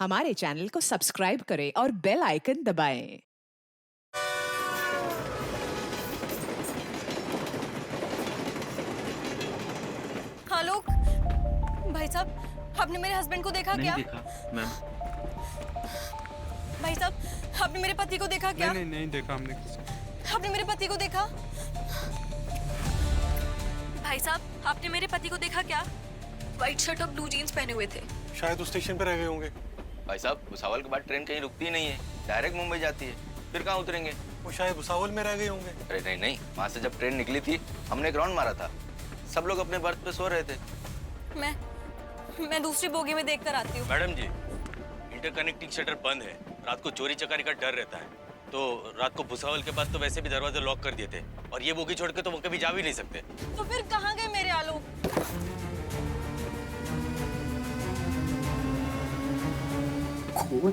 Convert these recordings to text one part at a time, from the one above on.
हमारे चैनल को सब्सक्राइब करें और बेल आइकन दबाएं। आलोक, भाई साहब, आपने मेरे हस्बैंड को देखा नहीं क्या? देखा मैम। भाई साहब, आपने मेरे पति को देखा क्या? नहीं देखा हमने किसी। आपने मेरे पति को देखा? भाई साहब, आपने मेरे पति को देखा क्या? व्हाइट शर्ट और ब्लू जीन्स पहने हुए थे। शायद उस स्टेशन पे रह गए होंगे। भाई साहब, भुसावल के बाद ट्रेन कहीं रुकती ही नहीं है, डायरेक्ट मुंबई जाती है। फिर कहाँ उतरेंगे? वो शायद भुसावल में रह गए होंगे। अरे नहीं नहीं, वहाँ से जब ट्रेन निकली थी हमने एक राउंड मारा था, सब लोग अपने बर्थ पे सो रहे थे। मैं दूसरी बोगी में देखकर आती हूँ। मैडम जी, इंटरकनेक्टिंग शटर बंद है, रात को चोरी चकारी का डर रहता है, तो रात को भुसावल के बाद तो वैसे भी दरवाजे लॉक कर दिए थे, और ये बोगी छोड़ के तो वो कभी जा भी नहीं सकते। तो फिर कहाँ गए मेरे आलोक? खून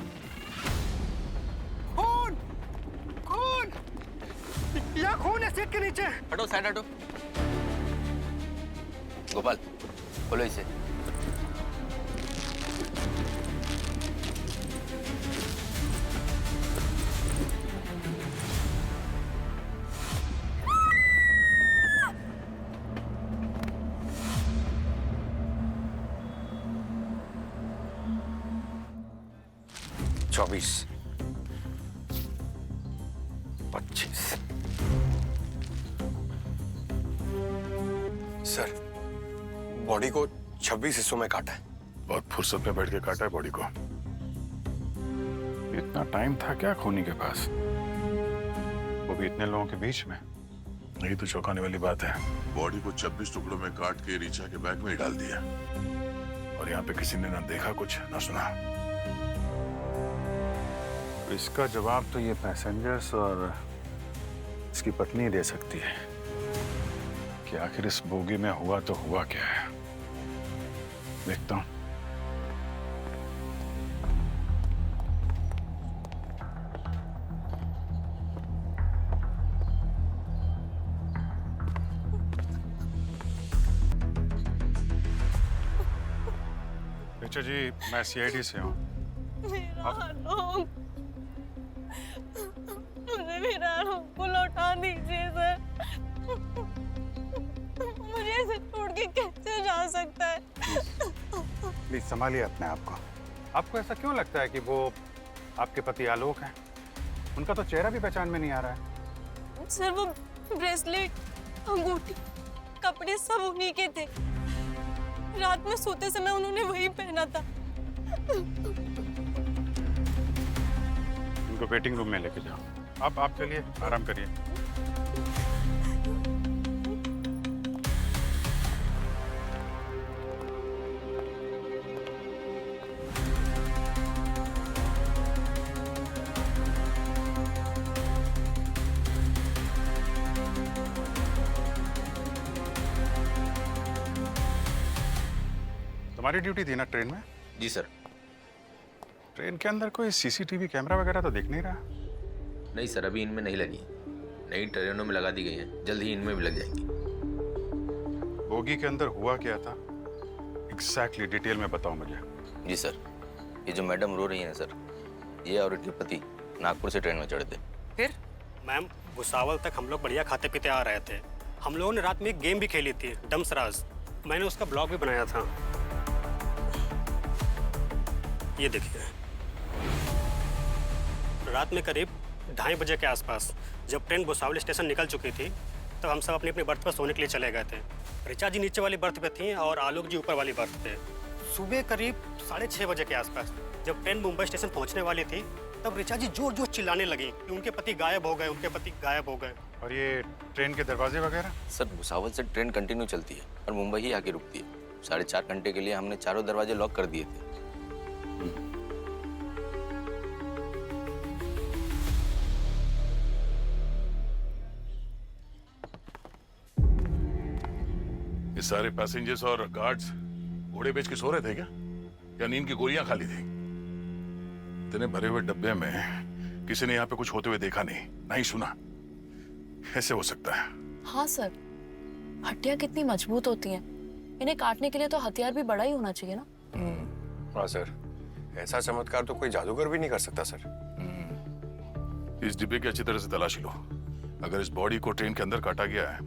खून खून, या खून है सीट के नीचे। हटो साइड हटो। गोपाल, खोलो इसे। चौबीस, 25। सर, बॉडी को 26 हिस्सों में काटा है। बहुत फुर्सत में बैठ के काटा है बॉडी को। इतना टाइम था क्या खूनी के पास, वो भी इतने लोगों के बीच में? यही तो चौंकाने वाली बात है। बॉडी को 26 टुकड़ों में काट के रीचा के बैग में ही डाल दिया, और यहाँ पे किसी ने ना देखा कुछ ना सुना। तो इसका जवाब तो ये पैसेंजर्स और इसकी पत्नी दे सकती है कि आखिर इस बोगी में हुआ तो हुआ क्या है। देखता हूँ। ऋचा जी, मैं सीआईडी से हूँ। मेरा आलोक, मुझे मेरा आलोक को लौटा दीजिए सर। मुझे ऐसे छोड़ के कैसे जा सकता है? प्लीज संभालिए अपने आप को। आपको ऐसा क्यों लगता है कि वो आपके पति आलोक हैं? उनका तो चेहरा भी पहचान में नहीं आ रहा है। सर, वो ब्रेसलेट, अंगूठी, कपड़े सब उन्हीं के थे। रात में सोते समय उन्होंने वही पहना था। उनको वेटिंग रूम में लेके जाओ। आप चलिए, आराम करिए। तुम्हारी ड्यूटी थी ना ट्रेन में? जी सर। ट्रेन के अंदर कोई सीसीटीवी कैमरा वगैरह तो दिख नहीं रहा। नहीं सर, अभी इनमें नहीं लगी, नई ट्रेनों में लगा दी गई हैं, जल्द ही इनमें भी लग जाएंगी। बोगी के अंदर हुआ क्या था एग्जैक्टली डिटेल में बताओ मुझे। जी सर, ये जो मैडम रो रही है सर, ये और इनके पति नागपुर से ट्रेन में चढ़े थे। फिर? मैम, भुसावल तक हम लोग बढ़िया खाते पीते आ रहे थे। हम लोगों ने रात में एक गेम भी खेली थी, डमसराज। मैंने उसका ब्लॉग भी बनाया था, ये देखिए। रात में करीब 2:30 बजे के आसपास जब ट्रेन भुसावल स्टेशन निकल चुकी थी, तब हम सब अपनी अपनी बर्थ पर सोने के लिए चले गए थे। ऋचा जी नीचे वाली बर्थ पे थी और आलोक जी ऊपर वाली बर्थ पे। सुबह करीब 6:30 बजे के आसपास जब ट्रेन मुंबई स्टेशन पहुंचने वाली थी, तब ऋचा जी जोर जोर चिल्लाने लगी कि उनके पति गायब हो गए, उनके पति गायब हो गए। और ये ट्रेन के दरवाजे वगैरह? सर, भुसावल से ट्रेन कंटिन्यू चलती है और मुंबई ही आके रुकती है। 4.5 घंटे के लिए हमने चारों दरवाजे लॉक कर दिए थे। ये सारे पैसेंजर्स और गार्ड्स घोड़े बेच के सो रहे थे क्या, या नींद की गोलियां खाली थी? इतने भरे हुए डब्बे में किसी ने यहाँ पे कुछ होते हुए देखा नहीं, ना ही सुना। ऐसे हो सकता है? हाँ सर, हड्डियां कितनी मजबूत होती हैं, इन्हें काटने के लिए तो हथियार भी बड़ा ही होना चाहिए ना। हाँ सर, ऐसा चमत्कार तो कोई जादूगर भी नहीं कर सकता सर। इस डिब्बे की अच्छी तरह से तलाशी लो। अगर इस बॉडी को ट्रेन के अंदर काटा गया है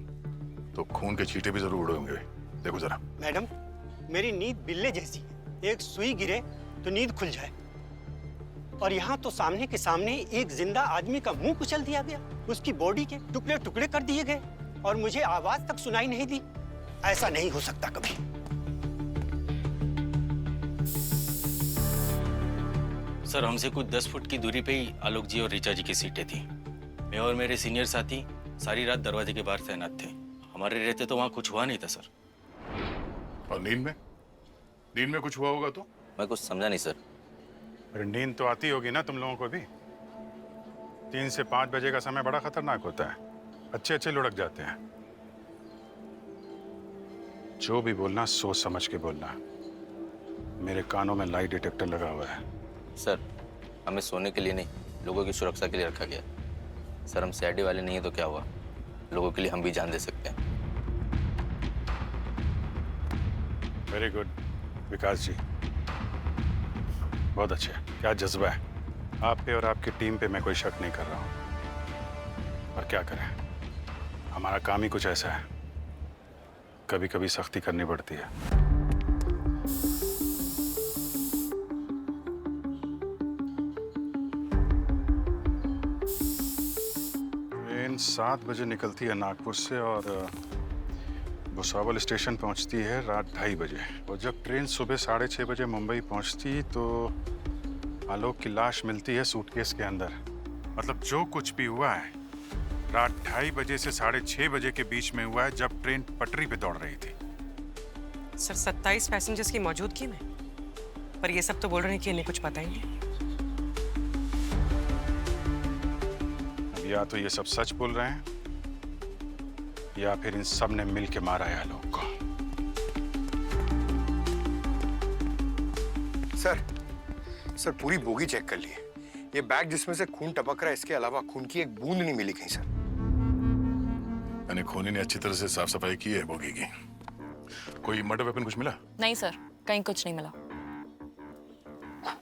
तो खून के छींटे भी जरूर उड़े होंगे। देखो जरा। मैडम, मेरी नींद बिल्ले जैसी है, एक सुई गिरे तो नींद खुल जाए, और यहाँ तो सामने के सामने एक जिंदा आदमी का मुंह कुचल दिया गया, उसकी बॉडी के टुकड़े टुकड़े कर दिए गए और मुझे आवाज तक सुनाई नहीं दी। ऐसा नहीं हो सकता कभी। सर, हमसे कुछ 10 फुट की दूरी पे ही आलोक जी और ऋचा जी की सीटें थी। मैं और मेरे सीनियर साथी सारी रात दरवाजे के बाहर तैनात थे। हमारे रहते तो वहाँ कुछ हुआ नहीं था सर। और नींद में कुछ हुआ होगा तो? मैं कुछ समझा नहीं सर। अरे नींद तो आती होगी ना तुम लोगों को भी। 3 से 5 बजे का समय बड़ा खतरनाक होता है, अच्छे लुढ़क जाते हैं। जो भी बोलना सोच समझ के बोलना। मेरे कानों में लाई डिटेक्टर लगा हुआ है। सर, हमें सोने के लिए नहीं, लोगों की सुरक्षा के लिए रखा गया। सर, हम सीआईडी वाले नहीं है तो क्या हुआ, लोगों के लिए हम भी जान दे सकते हैं। वेरी गुड विकास जी, बहुत अच्छे। क्या जज्बा है आप पे और आपकी टीम पे। मैं कोई शक नहीं कर रहा हूँ, पर क्या करें, हमारा काम ही कुछ ऐसा है, कभी कभी सख्ती करनी पड़ती है। ट्रेन 7 बजे निकलती है नागपुर से और भुसावल स्टेशन पहुंचती है रात 2:30 बजे। और जब ट्रेन सुबह 6:30 बजे मुंबई पहुंचती तो आलोक की लाश मिलती है सूटकेस के अंदर। मतलब जो कुछ भी हुआ है रात 2:30 बजे से 6:30 बजे के बीच में हुआ है, जब ट्रेन पटरी पे दौड़ रही थी। सर, 27 पैसेंजर्स की मौजूदगी में, पर ये सब तो बोल रहे हैं कि इन्हें कुछ पता ही नहीं। अब या तो ये सब सच बोल रहे हैं या फिर इन सब ने मिल के मारा है आलोक को। सर पूरी बोगी चेक कर ली है। ये बैग जिसमें से खून टपक रहा है, इसके अलावा खून की एक बूंद नहीं मिली कहीं सर। यानी खूनी ने अच्छी तरह से साफ सफाई की है बोगी की। कोई मर्डर वेपन कुछ मिला? नहीं सर, कहीं कुछ नहीं मिला।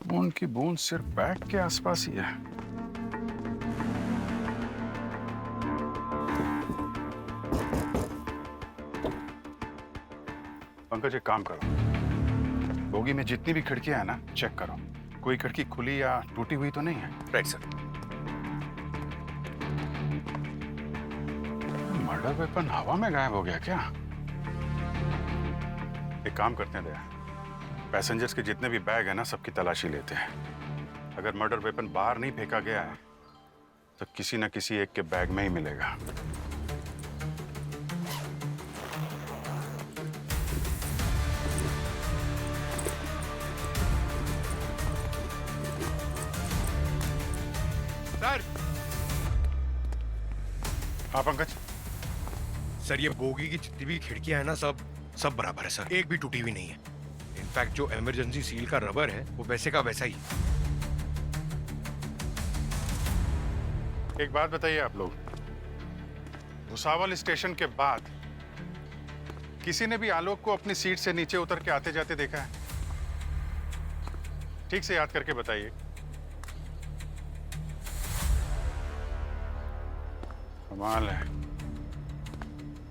खून की बूंद सिर्फ बैग के आसपास ही है। पंकज, एक काम करो, बोगी में जितनी भी खिड़कियां हैं ना, चेक करो, कोई खिड़की खुली या टूटी हुई तो नहीं है। Right sir. मर्डर वेपन हवा में गायब हो गया क्या? एक काम करते हैं दया, पैसेंजर्स के जितने भी बैग है ना, सबकी तलाशी लेते हैं। अगर मर्डर वेपन बाहर नहीं फेंका गया है तो किसी न किसी एक के बैग में ही मिलेगा। सर। हाँ पंकज। सर, ये बोगी की जितनी भी खिड़कियां हैं ना, सब बराबर है सर, एक भी टूटी हुई नहीं है। इनफैक्ट जो इमरजेंसी सील का रबर है वो वैसे का वैसा ही। एक बात बताइए आप लोग, भुसावल स्टेशन के बाद किसी ने भी आलोक को अपनी सीट से नीचे उतर के आते जाते देखा है? ठीक से याद करके बताइए। कमाल है,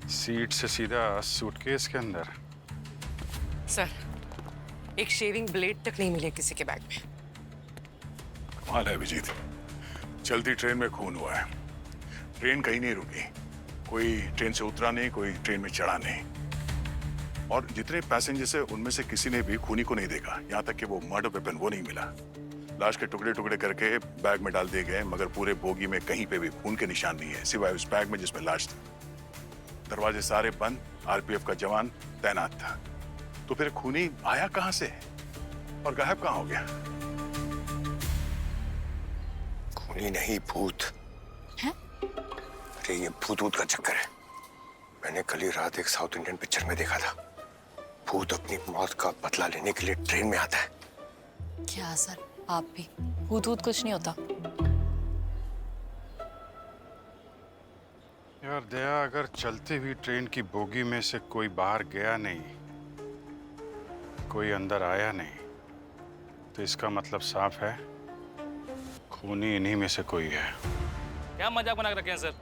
सीट से सीधा सूटकेस के अंदर। सर, एक शेविंग ब्लेड तक नहीं मिले किसी के बैग में। कमाल है अभिजीत, चलती ट्रेन में खून हुआ है, ट्रेन कहीं नहीं रुकी, कोई ट्रेन से उतरा नहीं, कोई ट्रेन में चढ़ा नहीं, और जितने पैसेंजर्स है उनमें से किसी ने भी खूनी को नहीं देखा। यहाँ तक कि वो मर्डर वेपन वो नहीं मिला। लाश के टुकड़े टुकड़े करके बैग में डाल दिए गए, मगर पूरे बोगी में कहीं पे भी खून के निशान नहीं है, सिवाय उस बैग में जिसमें लाश थी। दरवाजे सारे बंद, आरपीएफ का जवान तैनात था। तो फिर खूनी आया कहां से और गायब कहां हो गया? खूनी नहीं, भूत है? अरे ये भूत का चक्कर है। मैंने कल ही रात एक साउथ इंडियन पिक्चर में देखा था, भूत अपनी मौत का बदला लेने के लिए ट्रेन में आता है। क्या सर, आप भी? भूत कुछ नहीं होता। यार दया, अगर चलती हुई ट्रेन की बोगी में से कोई बाहर गया नहीं, कोई अंदर आया नहीं, तो इसका मतलब साफ है, खूनी इन्हीं में से कोई है। क्या मजाक बना के रखे हैं सर?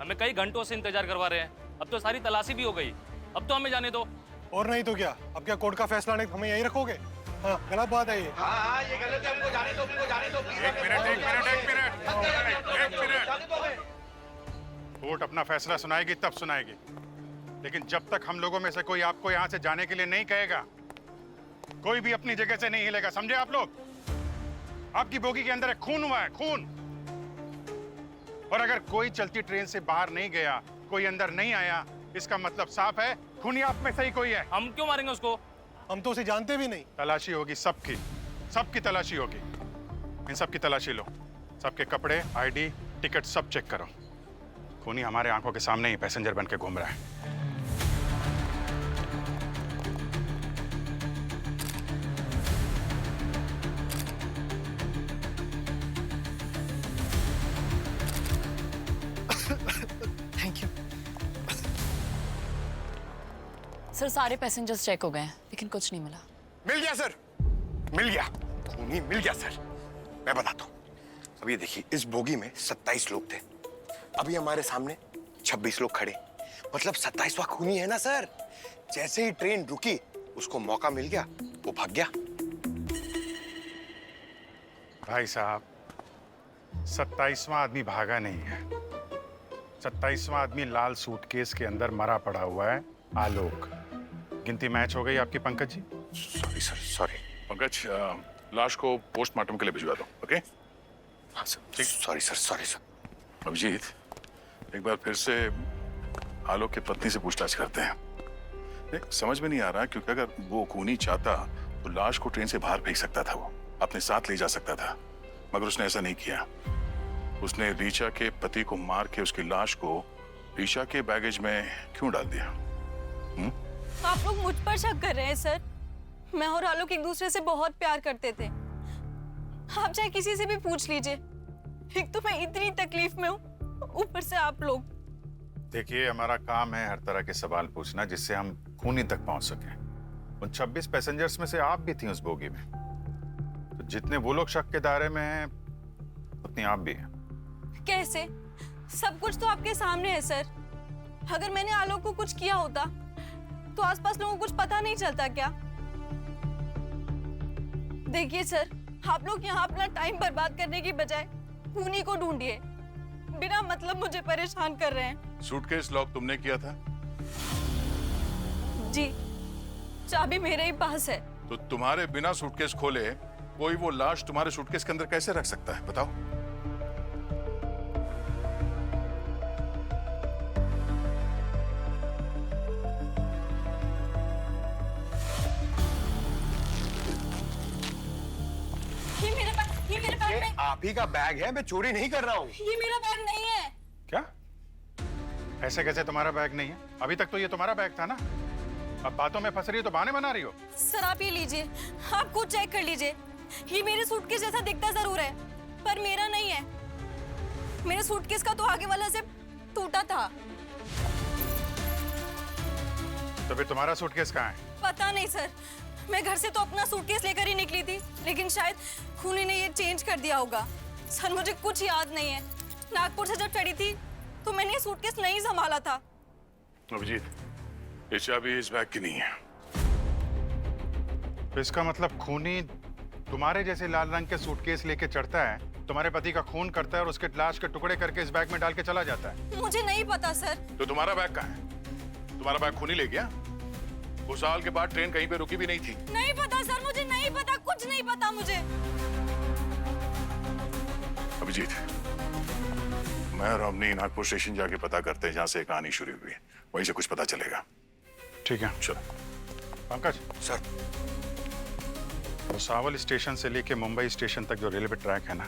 हमें कई घंटों से इंतजार करवा रहे हैं। अब तो सारी तलाशी भी हो गई, अब तो हमें जाने दो। और नहीं तो क्या, अब क्या कोर्ट का फैसला नहीं हमें यही रखोगे? हाँ, गलत बात है ये। हाँ, ये गलत है, हमको जाने दो, हमको जाने दो। एक मिनट। कोर्ट अपना फैसला सुनाएगी तब सुनाएगी, लेकिन जब तक हम लोगों में से कोई आपको यहाँ से जाने के लिए नहीं कहेगा, कोई भी अपनी जगह से नहीं हिलेगा, समझे आप लोग? आपकी बोगी के अंदर एक खून हुआ है, खून। और अगर कोई चलती ट्रेन से बाहर नहीं गया, कोई अंदर नहीं आया, इसका मतलब साफ है खूनी आप में से ही कोई है। हम क्यों मारेंगे उसको? हम तो उसे जानते भी नहीं। तलाशी होगी सबकी, सबकी तलाशी होगी। इन सबकी तलाशी लो, सबके कपड़े, आईडी, टिकट सब चेक करो। खूनी हमारे आंखों के सामने ही पैसेंजर बन के घूम रहा है। Thank you. सर सारे पैसेंजर्स चेक हो गए हैं, लेकिन कुछ नहीं मिला। मिल गया सर, मिल गया, खूनी मिल गया सर। मैं बताता हूँ। अब ये देखिए, इस बोगी में 27 लोग थे, अभी हमारे सामने 26 लोग खड़े, मतलब 27वां खूनी है ना सर। जैसे ही ट्रेन रुकी, उसको मौका मिल गया, वो भाग गया। भाई साहब, 27वां आदमी भागा नहीं है। 27वां आदमी लाल सूटकेस के अंदर मरा पड़ा हुआ है, आलोक। गिनती मैच हो गई आपकी Pankaj ji? Sorry sir, sorry. Pankaj, लाश को पोस्टमार्टम के लिए भिजवा दो, ओके? हाँ सर, ठीक। Sorry sir, sorry sir. Abhijeet, एक बार फिर से आलोक की पत्नी से पूछताछ करते हैं। देख, समझ में नहीं आ रहा, क्योंकि अगर वो खूनी चाहता तो लाश को ट्रेन से बाहर फेंक सकता था, वो अपने साथ ले जा सकता था, मगर उसने ऐसा नहीं किया। उसने रीचा के पति को मार के उसकी लाश को रीचा के बैगेज में क्यों डाल दिया? आप लोग मुझ पर शक कर रहे हैं सर। मैं और आलोक एक दूसरे से बहुत प्यार करते थे। आप चाहे किसी से भी पूछ लीजिए। एक तो मैं इतनी तकलीफ में हूँ, ऊपर से आप लोग। देखिए, हमारा काम है हर तरह के सवाल पूछना, जिससे हम खूनी तक पहुंच सके। उन 26 पैसेंजर्स में से आप भी थी उस बोगी में, तो जितने वो लोग शक के दायरे में हैं, उतनी आप भी हैं। कैसे? सब कुछ तो आपके सामने है सर। अगर मैंने आलोक को कुछ किया होता तो आसपास लोगों को कुछ पता नहीं चलता क्या? देखिए सर, आप लोग यहाँ अपना टाइम बर्बाद करने की बजाय खूनी को ढूंढिए। बिना मतलब मुझे परेशान कर रहे हैं। सूटकेस लॉक तुमने किया था? जी, चाबी मेरे ही पास है। तो तुम्हारे बिना सूटकेस खोले कोई वो लाश तुम्हारे सूटकेस के अंदर कैसे रख सकता है, बताओ? ये मेरे बैग में। आप ही का बैग है, मैं चोरी नहीं कर रहा हूँ। ये मेरा बैग नहीं है। क्या? ऐसे कैसे तुम्हारा बैग नहीं है? अभी तक तो ये तुम्हारा बैग था ना। अब बातों में फंस रही हो तो बहाने बना रही हो। सर आप ये लीजिए, आप खुद चेक कर लीजिए। ये मेरे सूटकेस जैसा दिखता जरूर है, पर मेरा नहीं है। मेरे सूटकेस का तो आगे वाला जिप टूटा था। तो फिर तुम्हारा सूटकेस कहाँ है? पता नहीं सर, मैं घर से तो अपना सूटकेस लेकर ही निकली थी, लेकिन शायद खूनी ने ये चेंज कर दिया होगा। सर मुझे कुछ याद नहीं है। नागपुर से जब चढ़ी थी तो मैंने ये सूटकेस नहीं संभाला था। अभिजीत, ये चाबी इस बैग की नहीं है। तो इसका मतलब खूनी तुम्हारे जैसे लाल रंग के सूटकेस लेके चढ़ता है, तुम्हारे पति का खून करता है और उसके लाश के टुकड़े करके इस बैग में डाल के चला जाता है। मुझे नहीं पता सर। तो तुम्हारा बैग कहाँ है? तुम्हारा बैग खूनी ले गया? उस साल के बाद ट्रेन कहीं पे रुकी भी नहीं थी। नहीं पता सर, मुझे नहीं पता, कुछ नहीं पता मुझे। अभिजीत, मैं और अवनी नागपुर स्टेशन जाके पता करते हैं, जहाँ से कहानी शुरू हुई है। वहीं से कुछ पता चलेगा। ठीक है, चलो। पंकज सर, भुसावल स्टेशन से लेके मुंबई स्टेशन तक जो रेलवे ट्रैक है ना,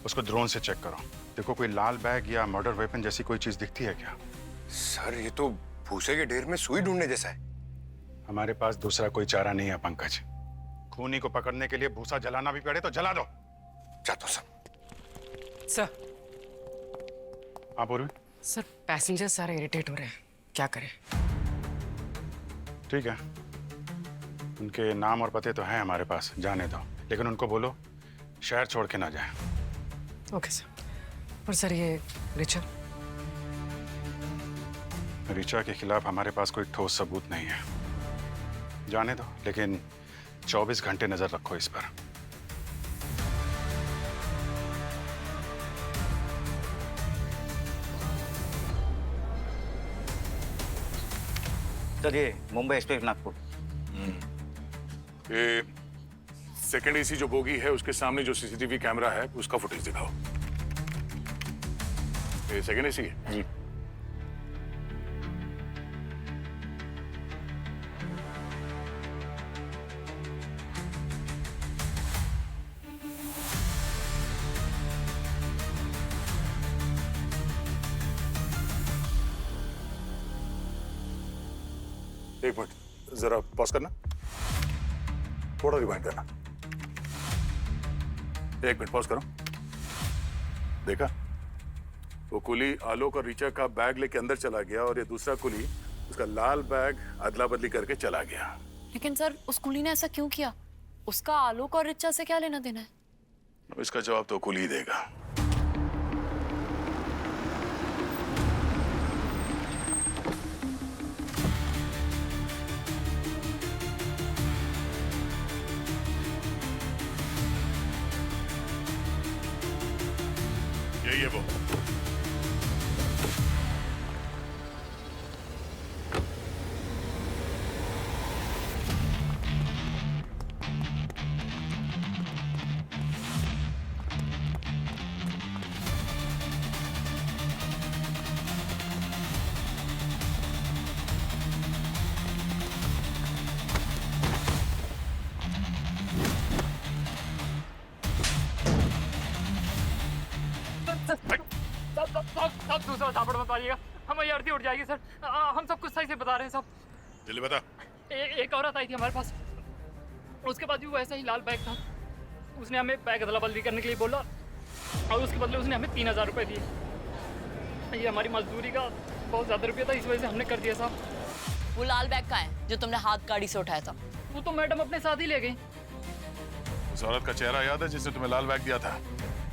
उसको ड्रोन से चेक करो। देखो कोई लाल बैग या मर्डर वेपन जैसी कोई चीज दिखती है क्या? सर ये तो भूसे के ढेर में सुई ढूंढने जैसा है। हमारे पास दूसरा कोई चारा नहीं है पंकज। खूनी को पकड़ने के लिए भूसा जलाना भी पड़े तो जला दो। जातो सर। सर, हाँ पूर्वी। सर पैसेंजर सारे इरिटेट हो रहे हैं, क्या करें? ठीक है, उनके नाम और पते तो हैं हमारे पास, जाने दो। लेकिन उनको बोलो शहर छोड़ के ना जाए। Okay sir. और सर ये रिचा? रिचा के खिलाफ हमारे पास कोई ठोस सबूत नहीं है। जाने दो, लेकिन 24 घंटे नजर रखो इस पर। सर ये मुंबई एक्सप्रेस नागपुर। ये सेकंड एसी जो बोगी है उसके सामने जो सीसीटीवी कैमरा है उसका फुटेज दिखाओ। ये सेकंड एसी है जी। एक मिनट जरा पॉज करना, थोड़ा रिवाइंड करना। एक मिनट पॉज करो। देखा, वो कुली आलोक और रीचा का बैग लेके अंदर चला गया और ये दूसरा कुली उसका लाल बैग अदला बदली करके चला गया। लेकिन सर उस कुली ने ऐसा क्यों किया? उसका आलोक और रिचा से क्या लेना देना है? इसका जवाब तो कुली देगा। यही है वो। सब दूसरा झापड़ मत मारिएगा, हमारी आरती उठ जाएगी सर। हम सब कुछ सही से बता रहे हैं सब। जल्दी बता। एक औरत आई थी हमारे पास, उसके पास भी वैसा ही लाल बैग था। उसने हमें बैग अदला बदली करने के लिए बोला और उसके बदले उसने हमें 3000 रुपये दिए। ये हमारी मजदूरी का बहुत ज़्यादा रुपया था, इस वजह से हमने कर दिया साहब। वो लाल बैग कहाँ है जो तुमने हाथ गाड़ी से उठाया था? वो तो मैडम अपने साथ ही ले गई। उस औरत का चेहरा याद है जिसने तुम्हें लाल बैग दिया था?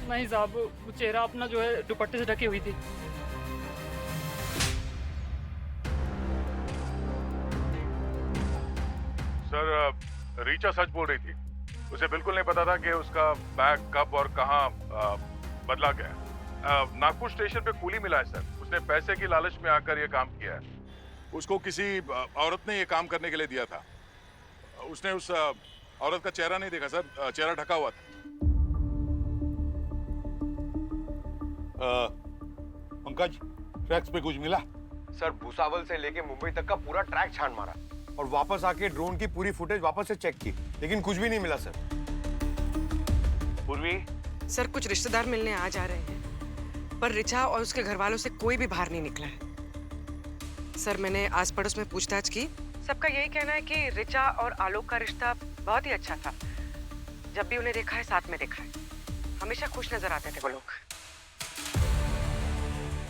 नहीं साहब, वो चेहरा अपना जो है दुपट्टे से ढकी हुई थी। सर रीचा सच बोल रही थी, उसे बिल्कुल नहीं पता था कि उसका बैग कब और कहां बदला गया। नागपुर स्टेशन पे कूली मिला है सर, उसने पैसे की लालच में आकर यह काम किया है। उसको किसी औरत ने यह काम करने के लिए दिया था। उसने उस औरत का चेहरा नहीं देखा सर, चेहरा ढका हुआ था। पंकज, ट्रैक्स पे कुछ मिला? सर भुसावल से लेके मुंबई तक का पूरा ट्रैक छान मारा और वापस आके ड्रोन की पूरी फुटेज वापस से चेक की, लेकिन कुछ भी नहीं मिला सर। पूर्वी सर, कुछ रिश्तेदार मिलने आ जा रहे हैं, पर रिचा और उसके घर वालों से कोई भी बाहर नहीं निकला है। सर मैंने आस पड़ोस में पूछताछ की, सबका यही कहना है कि रिचा और आलोक का रिश्ता बहुत ही अच्छा था। जब भी उन्हें देखा है साथ में देखा है, हमेशा खुश नजर आते थे वो लोग।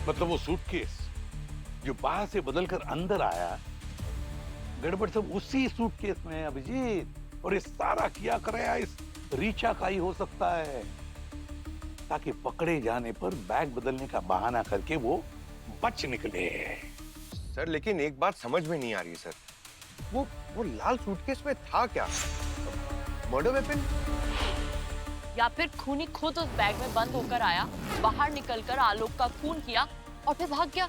मतलब वो सूटकेस जो बाहर से बदलकर अंदर आया, गड़बड़ सब उसी सूटकेस में है अभिजीत। और ये सारा किया कराया इस रीचा का ही हो सकता है, ताकि पकड़े जाने पर बैग बदलने का बहाना करके वो बच निकले। सर लेकिन एक बात समझ में नहीं आ रही सर, वो लाल सूटकेस में था क्या? Murder weapon? या फिर खूनी खुद उस बैग में बंद होकर आया, बाहर निकलकर आलोक का खून किया और फिर भाग गया।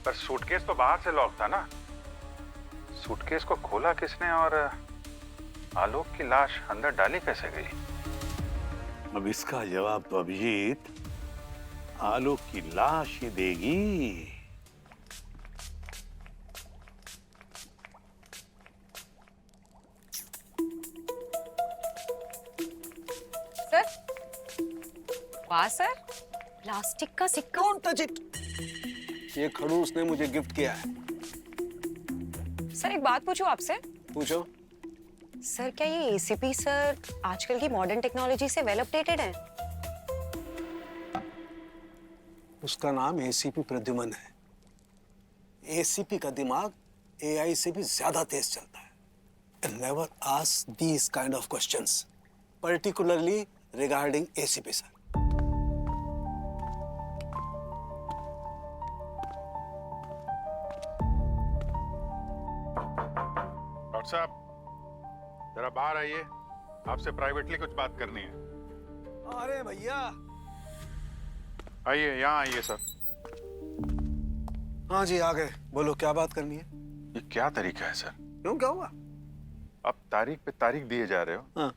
पर सूटकेस तो बाहर से लॉक था ना, सूटकेस को खोला किसने और आलोक की लाश अंदर डाली कैसे गई? अब इसका जवाब तो अभिजीत आलोक की लाश ही देगी। सर, वाह सर, प्लास्टिक का सिक्का। Don't touch it. ये खड़ूस ने मुझे गिफ्ट किया है। सर एक बात पूछूं आपसे? पूछो। सर क्या ये एसीपी सर आजकल की मॉडर्न टेक्नोलॉजी से वेल अपडेटेड है? उसका नाम एसीपी प्रद्युमन है। एसीपी का दिमाग एआई से भी ज्यादा तेज चलता है। And never ask these kind of questions. Particularly regarding ACP sir. Doctor साहब जरा बाहर आइए, आपसे प्राइवेटली कुछ बात करनी है। अरे भैया आइए, यहाँ आइए सर। हाँ जी, आ गए। बोलो क्या बात करनी है? ये क्या तरीका है सर? क्यों, क्या हुआ? आप तारीख पे तारीख दिए जा रहे हो। हाँ।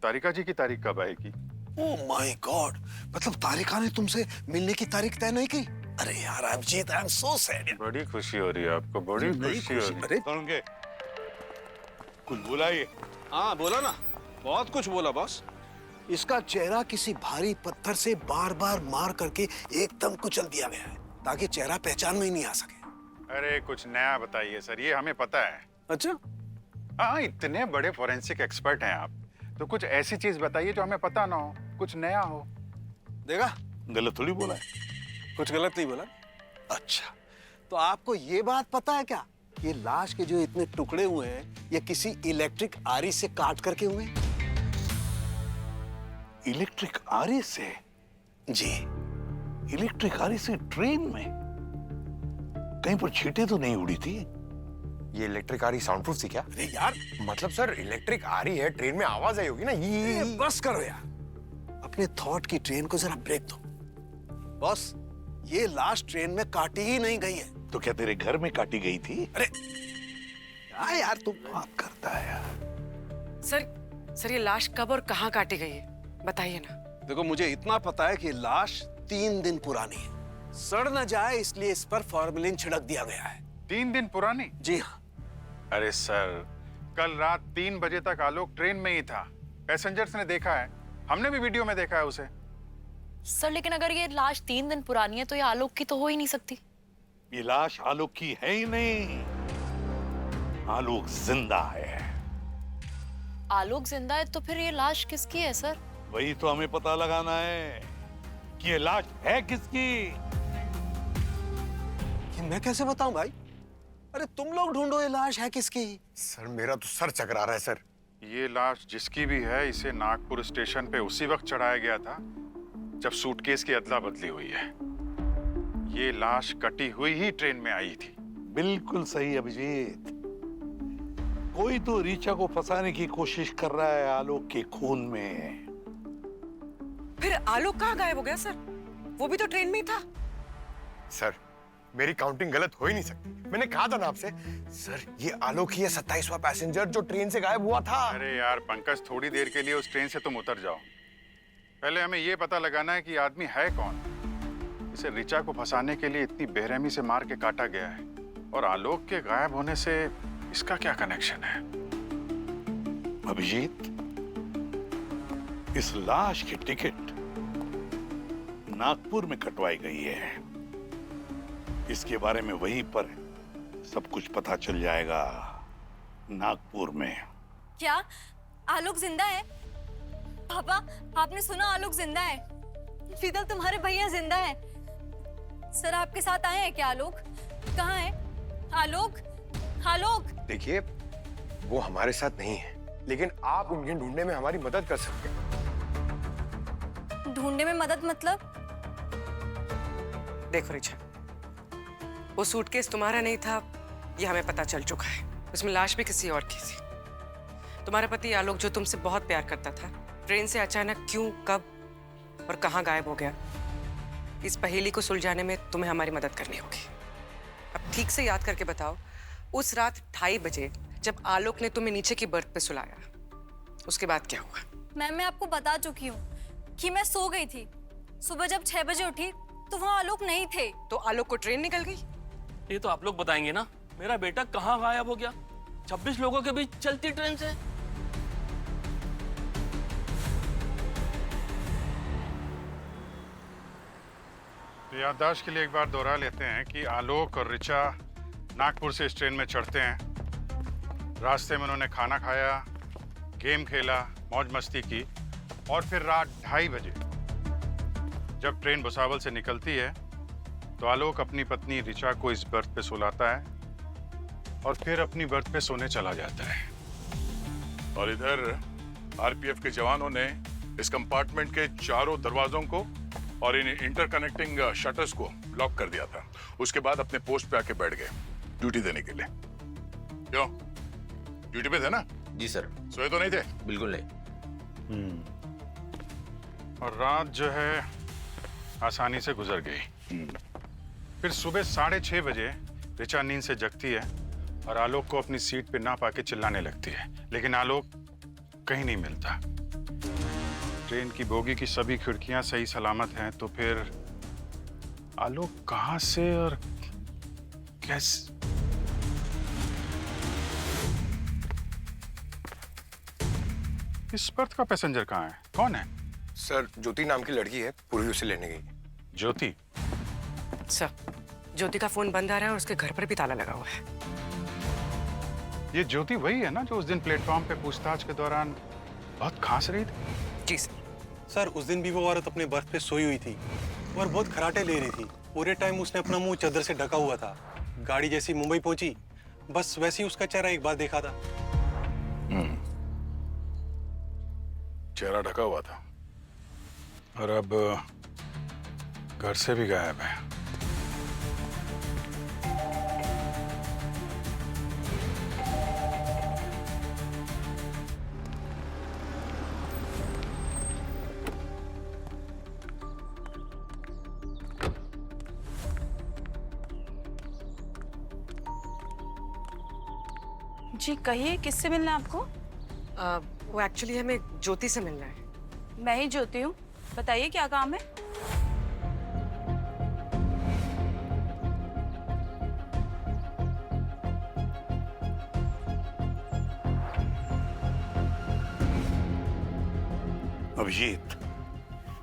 तारिका जी की तारीख कब आएगी? ओह माय गॉड, मतलब तारिका ने तुमसे मिलने की तारीख तय नहीं की? अरे यार Abhijeet, I am so sad. बड़ी खुशी हो रही है आपको, बड़ी खुशी हो रही है। अरे कौन कुछ बोला ये? हाँ बोला ना, बहुत कुछ बोला बॉस। इसका चेहरा किसी भारी पत्थर से बार बार मार करके एकदम कुचल दिया गया है ताकि चेहरा पहचान में ही नहीं आ सके। अरे कुछ नया बताइए सर, ये हमें पता है। अच्छा? हाँ, इतने बड़े फोरेंसिक एक्सपर्ट हैं आप, तो कुछ ऐसी चीज बताइए जो हमें पता ना हो, कुछ नया हो। देखा, गलत थोड़ी बोला है। कुछ गलत नहीं बोला। अच्छा, तो आपको ये बात पता है क्या, ये लाश के जो इतने टुकड़े हुए हैं ये किसी इलेक्ट्रिक आरी से काट करके हुए हैं? इलेक्ट्रिक आरी से? जी। इलेक्ट्रिक आरी से ट्रेन में? कहीं पर छींटे तो नहीं उड़ी थी? ये इलेक्ट्रिक आरी साउंड प्रूफ थी क्या? अरे यार, मतलब सर इलेक्ट्रिक आरी है, ट्रेन में आवाज आई होगी ना। ये बस करो यार, अपने थॉट की ट्रेन को जरा ब्रेक दो। बॉस, ये लाश ट्रेन में काटी ही नहीं गई है। तो क्या तेरे घर में काटी गई थी? अरे यार तुम बात करता है यार। सर ये लाश कब और कहाँ काटी गई है, बताइए ना। देखो, मुझे इतना पता है कि लाश 3 दिन पुरानी है, सड़ न जाए इसलिए इस पर फॉर्मेलिन छिड़क दिया गया है। 3 दिन पुरानी? जी हाँ। अरे सर, कल रात 3 बजे तक आलोक ट्रेन में ही था, पैसेंजर्स ने देखा है, हमने भी वीडियो में देखा है उसे। सर लेकिन अगर ये लाश 3 दिन पुरानी है तो ये आलोक की तो हो ही नहीं सकती। ये लाश आलोक की है ही नहीं, आलोक जिंदा है। आलोक जिंदा है तो फिर ये लाश किसकी है सर? वही तो हमें पता लगाना है कि ये लाश है किसकी। ये मैं कैसे बताऊं भाई? अरे तुम लोग ढूंढो ये लाश है किसकी। सर मेरा तो सर चकरा रहा है सर। ये लाश जिसकी भी है, इसे नागपुर स्टेशन पे उसी वक्त चढ़ाया गया था जब सूटकेस की अदला बदली हुई है। ये लाश कटी हुई ही ट्रेन में आई थी। बिल्कुल सही अभिजीत, कोई तो रीचा को फंसाने की कोशिश कर रहा है आलोक के खून में। फिर आलोक कहाँ गायब हो गया सर? वो भी तो ट्रेन में ही था। सर मेरी काउंटिंग गलत हो ही नहीं सकती, मैंने कहा था ना आपसे। सर ये आलोक ही है 27वां पैसेंजर जो ट्रेन से गायब हुआ था। अरे यार पंकज, थोड़ी देर के लिए उस ट्रेन से तुम उतर जाओ। पहले हमें ये पता लगाना है कि आदमी है कौन। इसे ऋचा को फंसाने के लिए इतनी बेरहमी से मार के काटा गया है, और आलोक के गायब होने से इसका क्या कनेक्शन है? अभिजीत, इस लाश की टिकट नागपुर में कटवाई गई है। इसके बारे में वहीं पर सब कुछ पता चल जाएगा, नागपुर में। क्या आलोक जिंदा है? पापा, आपने सुना आलोक जिंदा है? फिदल तुम्हारे भैया जिंदा है। सर आपके साथ आए हैं क्या आलोक? कहाँ है आलोक? आलोक देखिए, वो हमारे साथ नहीं है, लेकिन आप उन्हें ढूंढने में हमारी मदद कर सकते हैं। ढूंढने में मदद मतलब? देखो रिचा, वो सूटकेस तुम्हारा नहीं था, ये हमें पता चल चुका है। उसमें लाश भी किसी और की थी। तुम्हारा पति आलोक जो तुमसे बहुत प्यार करता था, ट्रेन से अचानक क्यों, कब और कहाँ गायब हो गया, इस पहेली को सुलझाने में तुम्हें हमारी मदद करनी होगी। अब ठीक से याद करके बताओ, उस रात 2:30 बजे जब आलोक ने तुम्हें नीचे की बर्थ पे सुलाया, उसके बाद क्या हुआ? मैम मैं आपको बता चुकी हूँ कि मैं सो गई थी। सुबह जब 6 बजे उठी तो वहाँ आलोक नहीं थे। तो आलोक को ट्रेन निकल गई? ये तो आप लोग बताएंगे ना, मेरा बेटा कहाँ गायब हो गया 26 लोगों के बीच चलती ट्रेन से। याददाश्त के लिए एक बार दोहरा लेते हैं कि आलोक और ऋचा नागपुर से इस ट्रेन में चढ़ते हैं। रास्ते में उन्होंने खाना खाया, गेम खेला, मौज मस्ती की, और फिर रात 2:30 बजे जब ट्रेन भुसावल से निकलती है तो आलोक अपनी पत्नी ऋचा को इस बर्थ पे सुलाता है और फिर अपनी बर्थ पे सोने चला जाता है। और इधर आरपीएफ के जवानों ने इस कंपार्टमेंट के चारों दरवाजों को और इन इंटरकनेक्टिंग शटर्स को लॉक कर दिया था। उसके बाद अपने पोस्ट पे आके बैठ गए ड्यूटी देने के लिए। क्यों, ड्यूटी पे थे ना? जी सर। सोए तो नहीं थे? बिल्कुल नहीं। और रात जो है आसानी से गुजर गई। फिर सुबह 6:30 बजे ऋचा नींद से जगती है और आलोक को अपनी सीट पे ना पाके चिल्लाने लगती है, लेकिन आलोक कहीं नहीं मिलता। ट्रेन की बोगी की सभी खिड़कियां सही सलामत हैं, तो फिर आलोक कहां से और कैसे? इस बर्थ का पैसेंजर कहाँ है? कौन है? सर, ज्योति नाम की लड़की है, पूर्वी उसे लेने गई। ज्योति? सर, ज्योति का फोन बंद आ रहा है और उसके घर पर भी ताला लगा हुआ है। ये ज्योति वही है ना जो उस दिन प्लेटफॉर्म पे पूछताछ के दौरान बहुत खांस रही थी? जी सर। सर, उस दिन भी वो औरत अपने बर्थ पे सोई हुई थी और बहुत खराटे ले रही थी। पूरे टाइम उसने अपना मुंह चादर से ढका हुआ था। गाड़ी जैसी मुंबई पहुंची, बस वैसे ही उसका चेहरा एक बार देखा था। चेहरा ढका हुआ था और अब घर से भी गायब है। जी कहिए, किससे मिलना है आपको? वो एक्चुअली हमें ज्योति से मिलना है। मैं ही ज्योति हूँ, बताइए क्या काम है? अभिजीत,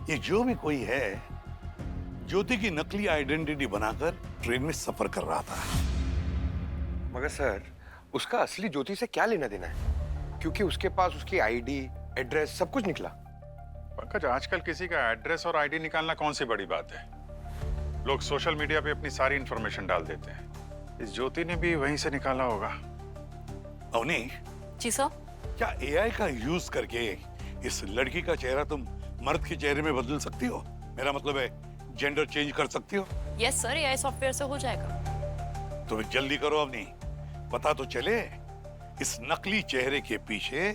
ये जो भी कोई है, ज्योति की नकली आइडेंटिटी बनाकर ट्रेन में सफर कर रहा था। मगर सर, उसका असली ज्योति से क्या लेना देना है? क्योंकि उसके पास उसकी आईडी, एड्रेस सब कुछ निकला। पंकज, आजकल किसी का एड्रेस और आईडी निकालना कौन सी बड़ी बात है? लोग सोशल मीडिया पे अपनी सारी इंफॉर्मेशन डाल देते हैं। इस ज्योति ने भी वहीं से निकाला होगा। अवनी। जी सर। क्या एआई का यूज करके इस लड़की का चेहरा तुम मर्द के चेहरे में बदल सकती हो? मेरा मतलब है जेंडर चेंज कर सकती हो? यस सर, एआई सॉफ्टवेयर से हो जाएगा। तो जल्दी करो अवनी, पता तो चले इस नकली चेहरे के पीछे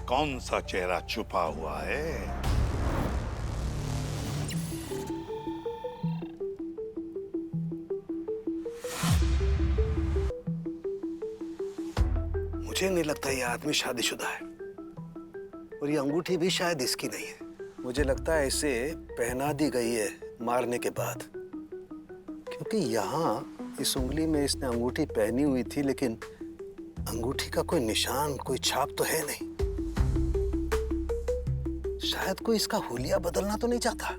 कौन सा चेहरा छुपा हुआ है। मुझे नहीं लगता ये आदमी शादीशुदा है और ये अंगूठी भी शायद इसकी नहीं है। मुझे लगता है इसे पहना दी गई है मारने के बाद, क्योंकि यहाँ इस उंगली में इसने अंगूठी पहनी हुई थी, लेकिन अंगूठी का कोई निशान, कोई छाप तो है नहीं। शायद कोई इसका हुलिया बदलना तो नहीं चाहता।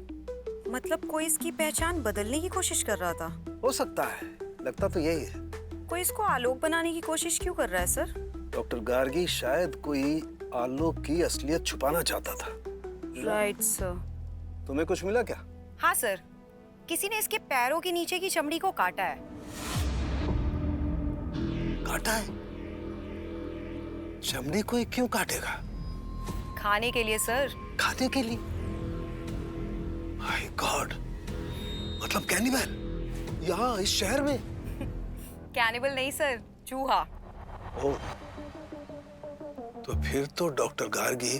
मतलब कोई इसकी पहचान बदलने की कोशिश कर रहा था? हो सकता है, लगता तो यही है। कोई इसको आलोक बनाने की कोशिश क्यों कर रहा है सर? डॉक्टर गार्गी शायद कोई आलोक की असलियत छुपाना चाहता था। Right sir. तुम्हें कुछ मिला क्या? हाँ सर, किसी ने इसके पैरों के नीचे की चमड़ी को काटा है। काटा है? चमड़ी कोई क्यों काटेगा? खाने के लिए सर। खाने के लिए? माय गॉड, मतलब कैनिबल यहाँ इस शहर में? कैनिबल नहीं सर, चूहा। ओह, तो फिर तो डॉक्टर गार्गी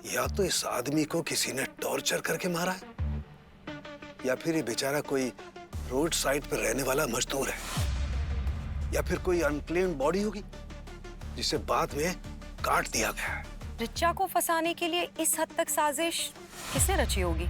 या तो इस आदमी को किसी ने टॉर्चर करके मारा है, या फिर ये बेचारा कोई रोड साइड पर रहने वाला मजदूर है, या फिर कोई अनक्लेम्ड बॉडी होगी जिसे बाद में काट दिया गया है। रिचा को फंसाने के लिए इस हद तक साजिश किसने रची होगी?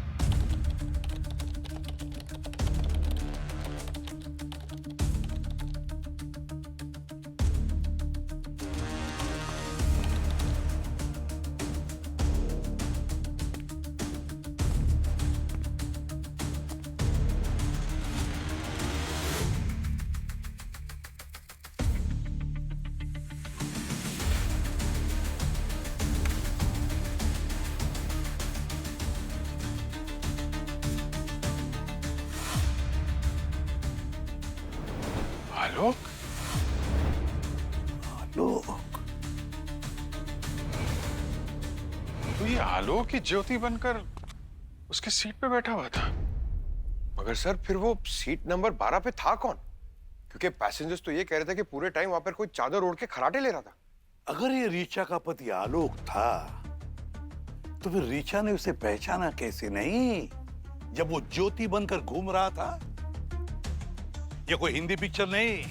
आलोक? आलोक? आलोक की ज्योति बनकर उसकी सीट पे बैठा हुआ था। मगर सर फिर वो सीट नंबर 12 पे था कौन? क्योंकि पैसेंजर्स तो ये कह रहे थे कि पूरे टाइम वहां पर कोई चादर ओढ़ के खराटे ले रहा था। अगर ये रीचा का पति आलोक था तो फिर रीचा ने उसे पहचाना कैसे नहीं जब वो ज्योति बनकर घूम रहा था? ये कोई हिंदी पिक्चर नहीं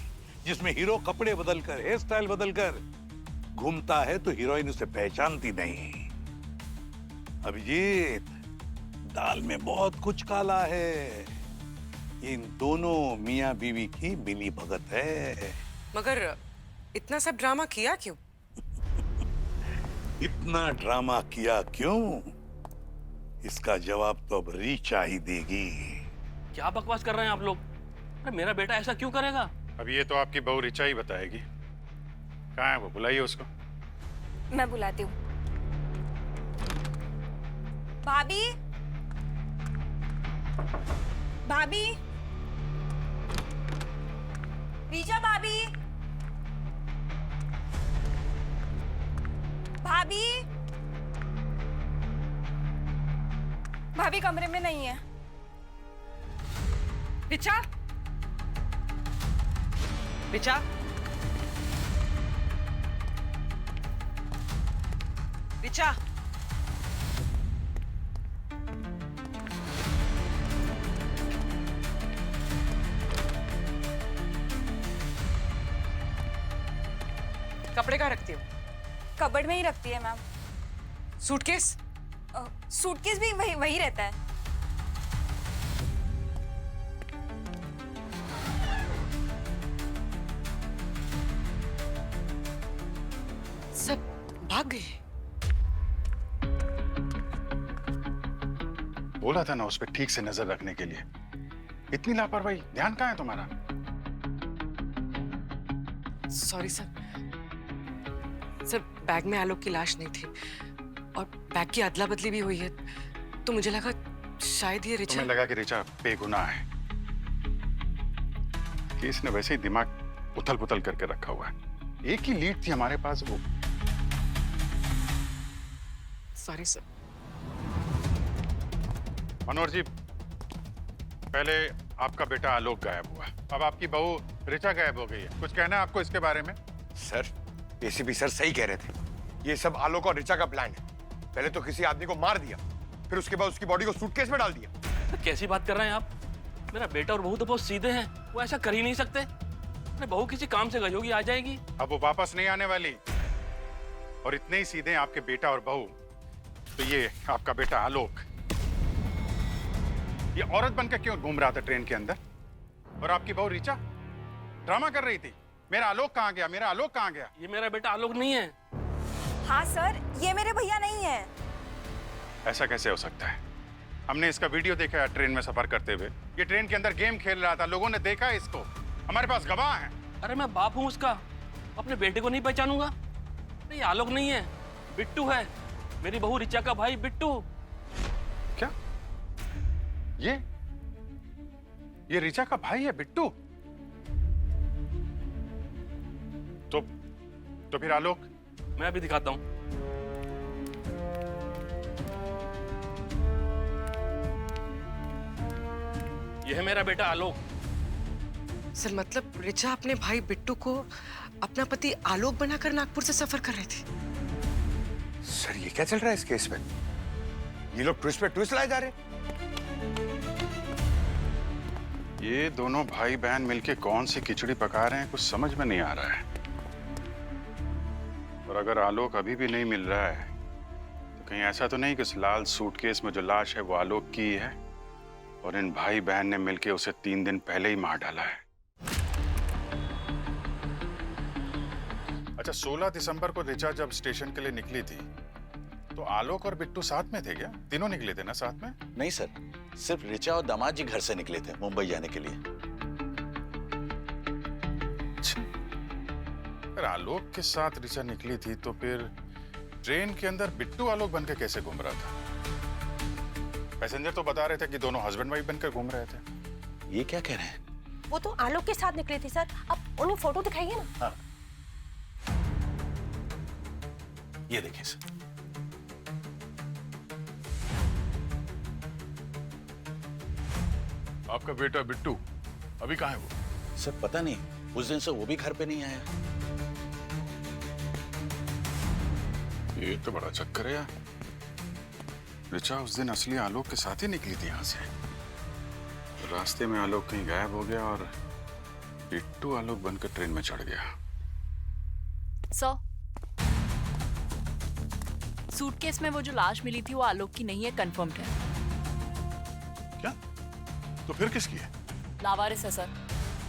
जिसमें हीरो कपड़े बदलकर, हेयर स्टाइल बदलकर घूमता है तो हीरोइन उसे पहचानती नहीं। अभिजीत, दाल में बहुत कुछ काला है। इन दोनों मियां बीवी की मिली भगत है। मगर इतना सब ड्रामा किया क्यों? इतना ड्रामा किया क्यों? इसका जवाब तो अब रीचा ही देगी। क्या बकवास कर रहे हैं आप लोग? अरे मेरा बेटा ऐसा क्यों करेगा? अब ये तो आपकी बहू रीचा ही बताएगी। कहाँ है वो? बुलाइए उसको। मैं बुलाती हूँ। भाभी, भाभी, रीचा भाभी, भाभी, भाभी कमरे में नहीं है। रीचा, रीचा, रीचा, कपड़े कहाँ रखती हो? कबर्ड में ही रखती है मैम। सूटकेस? सूटकेस भी वही रहता है। सब भाग गए। बोला था ना उस पर ठीक से नजर रखने के लिए। इतनी लापरवाही, ध्यान कहाँ है तुम्हारा? Sorry sir. सर, बैग में आलोक की लाश नहीं थी और बैग की अदला बदली भी हुई है, तो मुझे लगा शायद ये रीचा। तुम्हें लगा कि रीचा बेगुनाह है कि इसने वैसे ही दिमाग उथल पुथल करके रखा हुआ है। एक ही लीड थी हमारे पास, वो। Sorry sir. मनोहर जी, पहले आपका बेटा आलोक गायब हुआ, अब आपकी बहू रीचा गायब हो गई है। कुछ कहना है आपको इसके बारे में? सर, एसीपी सर सही कह रहे थे। ये सब आलोक और ऋचा का प्लान है। पहले तो किसी आदमी को मार दिया, फिर उसके बाद उसकी बॉडी को सूटकेस में डाल दिया। कैसी बात कर रहे हैं आप? मेरा बेटा और बहू तो बहुत सीधे हैं, वो ऐसा कर ही नहीं सकते। अरे बहू किसी काम से गई होगी, आ जाएगी। अब वो वापस नहीं आने वाली। और इतने ही सीधे आपके बेटा और बहू, तो ये आपका बेटा आलोक, ये औरत बनकर क्यों घूम रहा था ट्रेन के अंदर? और आपकी बहू ऋचा ड्रामा कर रही थी, मेरा आलोक कहाँ गया, मेरा आलोक कहाँ गया? ये मेरा बेटा आलोक नहीं है। हाँ सर, ये मेरे भैया नहीं है। ऐसा कैसे हो सकता है? हमने इसका वीडियो देखा है ट्रेन में सफर करते हुए। ये ट्रेन के अंदर गेम खेल रहा था, लोगों ने देखा है इसको, हमारे पास गवाह हैं। अरे मैं बाप हूँ उसका, अपने बेटे को नहीं पहचानूंगा? नहीं, आलोक नहीं है, बिट्टू है, मेरी बहू ऋचा का भाई बिट्टू। क्या? ये ऋचा का भाई है बिट्टू? तो फिर आलोक? मैं अभी दिखाता हूँ। यह है मेरा बेटा आलोक। सर, मतलब ऋचा अपने भाई बिट्टू को अपना पति आलोक बनाकर नागपुर से सफर कर रहे थे। सर, ये क्या चल रहा है इस केस में? ये लोग ट्विस्ट पे ट्विस्ट लाए जा रहे हैं। ये दोनों भाई बहन मिलके कौन सी खिचड़ी पका रहे हैं, कुछ समझ में नहीं आ रहा है। और अगर आलोक अभी भी नहीं मिल रहा है तो कहीं ऐसा तो नहीं कि उस लाल सूटकेस में जो लाश है वो आलोक की ही है और इन भाई बहन ने मिलके उसे 3 दिन पहले ही मार डाला है। अच्छा, 16 दिसंबर को ऋचा जब स्टेशन के लिए निकली थी तो आलोक और बिट्टू साथ में थे क्या? तीनों निकले थे ना साथ में? नहीं सर, सिर्फ ऋचा और दामाद जी घर से निकले थे मुंबई जाने के लिए। अगर आलोक के साथ ऋचा निकली थी तो फिर ट्रेन के अंदर बिट्टू आलोक बनकर कैसे घूम रहा था? पैसेंजर तो बता रहे थे कि दोनों हस्बैंड वाइफ बनकर घूम रहे थे। ये क्या कह रहे हैं? वो तो आलोक के साथ निकले थे सर, अब उन्हें फोटो दिखाइए ना। हाँ। ये देखिए सर, आपका बेटा बिट्टू अभी कहाँ है वो? सर पता नहीं, उस दिन से वो भी घर पे नहीं आया। ये तो बड़ा चक्कर है यार। ऋचा उस दिन असली आलोक के साथ ही निकली थी यहाँ से। रास्ते में आलोक कहीं गायब हो गया और बिट्टू आलोक बनकर ट्रेन में चढ़ गया। सर, सूटकेस में वो जो लाश मिली थी वो आलोक की नहीं है, कंफर्म्ड है। क्या? तो फिर किसकी है? लावारिस है सर।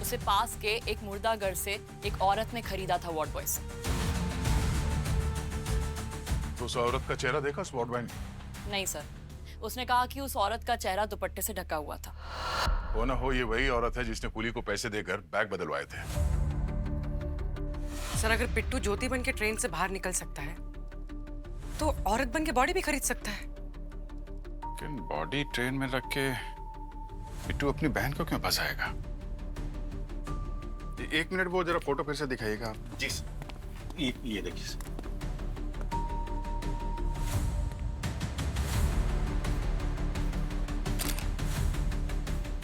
उसे पास के एक मुर्दा घर से एक औरत ने खरीदा था वार्ड बॉय से। तो उस औरत का चेहरा देखा स्पॉट बॉय ने? नहीं सर, उसने कहा कि उस औरत का चेहरा दुपट्टे से ढका हुआ था। हो ना हो ये वही औरत है जिसने पुली को पैसे देकर बैग बदलवाए थे। सर अगर बिट्टू ज्योति बन के ट्रेन से बाहर निकल सकता है तो औरत बन के बॉडी भी खरीद सकता है। लेकिन बॉडी ट्रेन में रख के बिट्टू अपनी बहन को क्यों फंसाएगा? एक मिनट, वो जरा फोटो फिर से दिखाइएगा आप। जी सर। ये देखिए सर।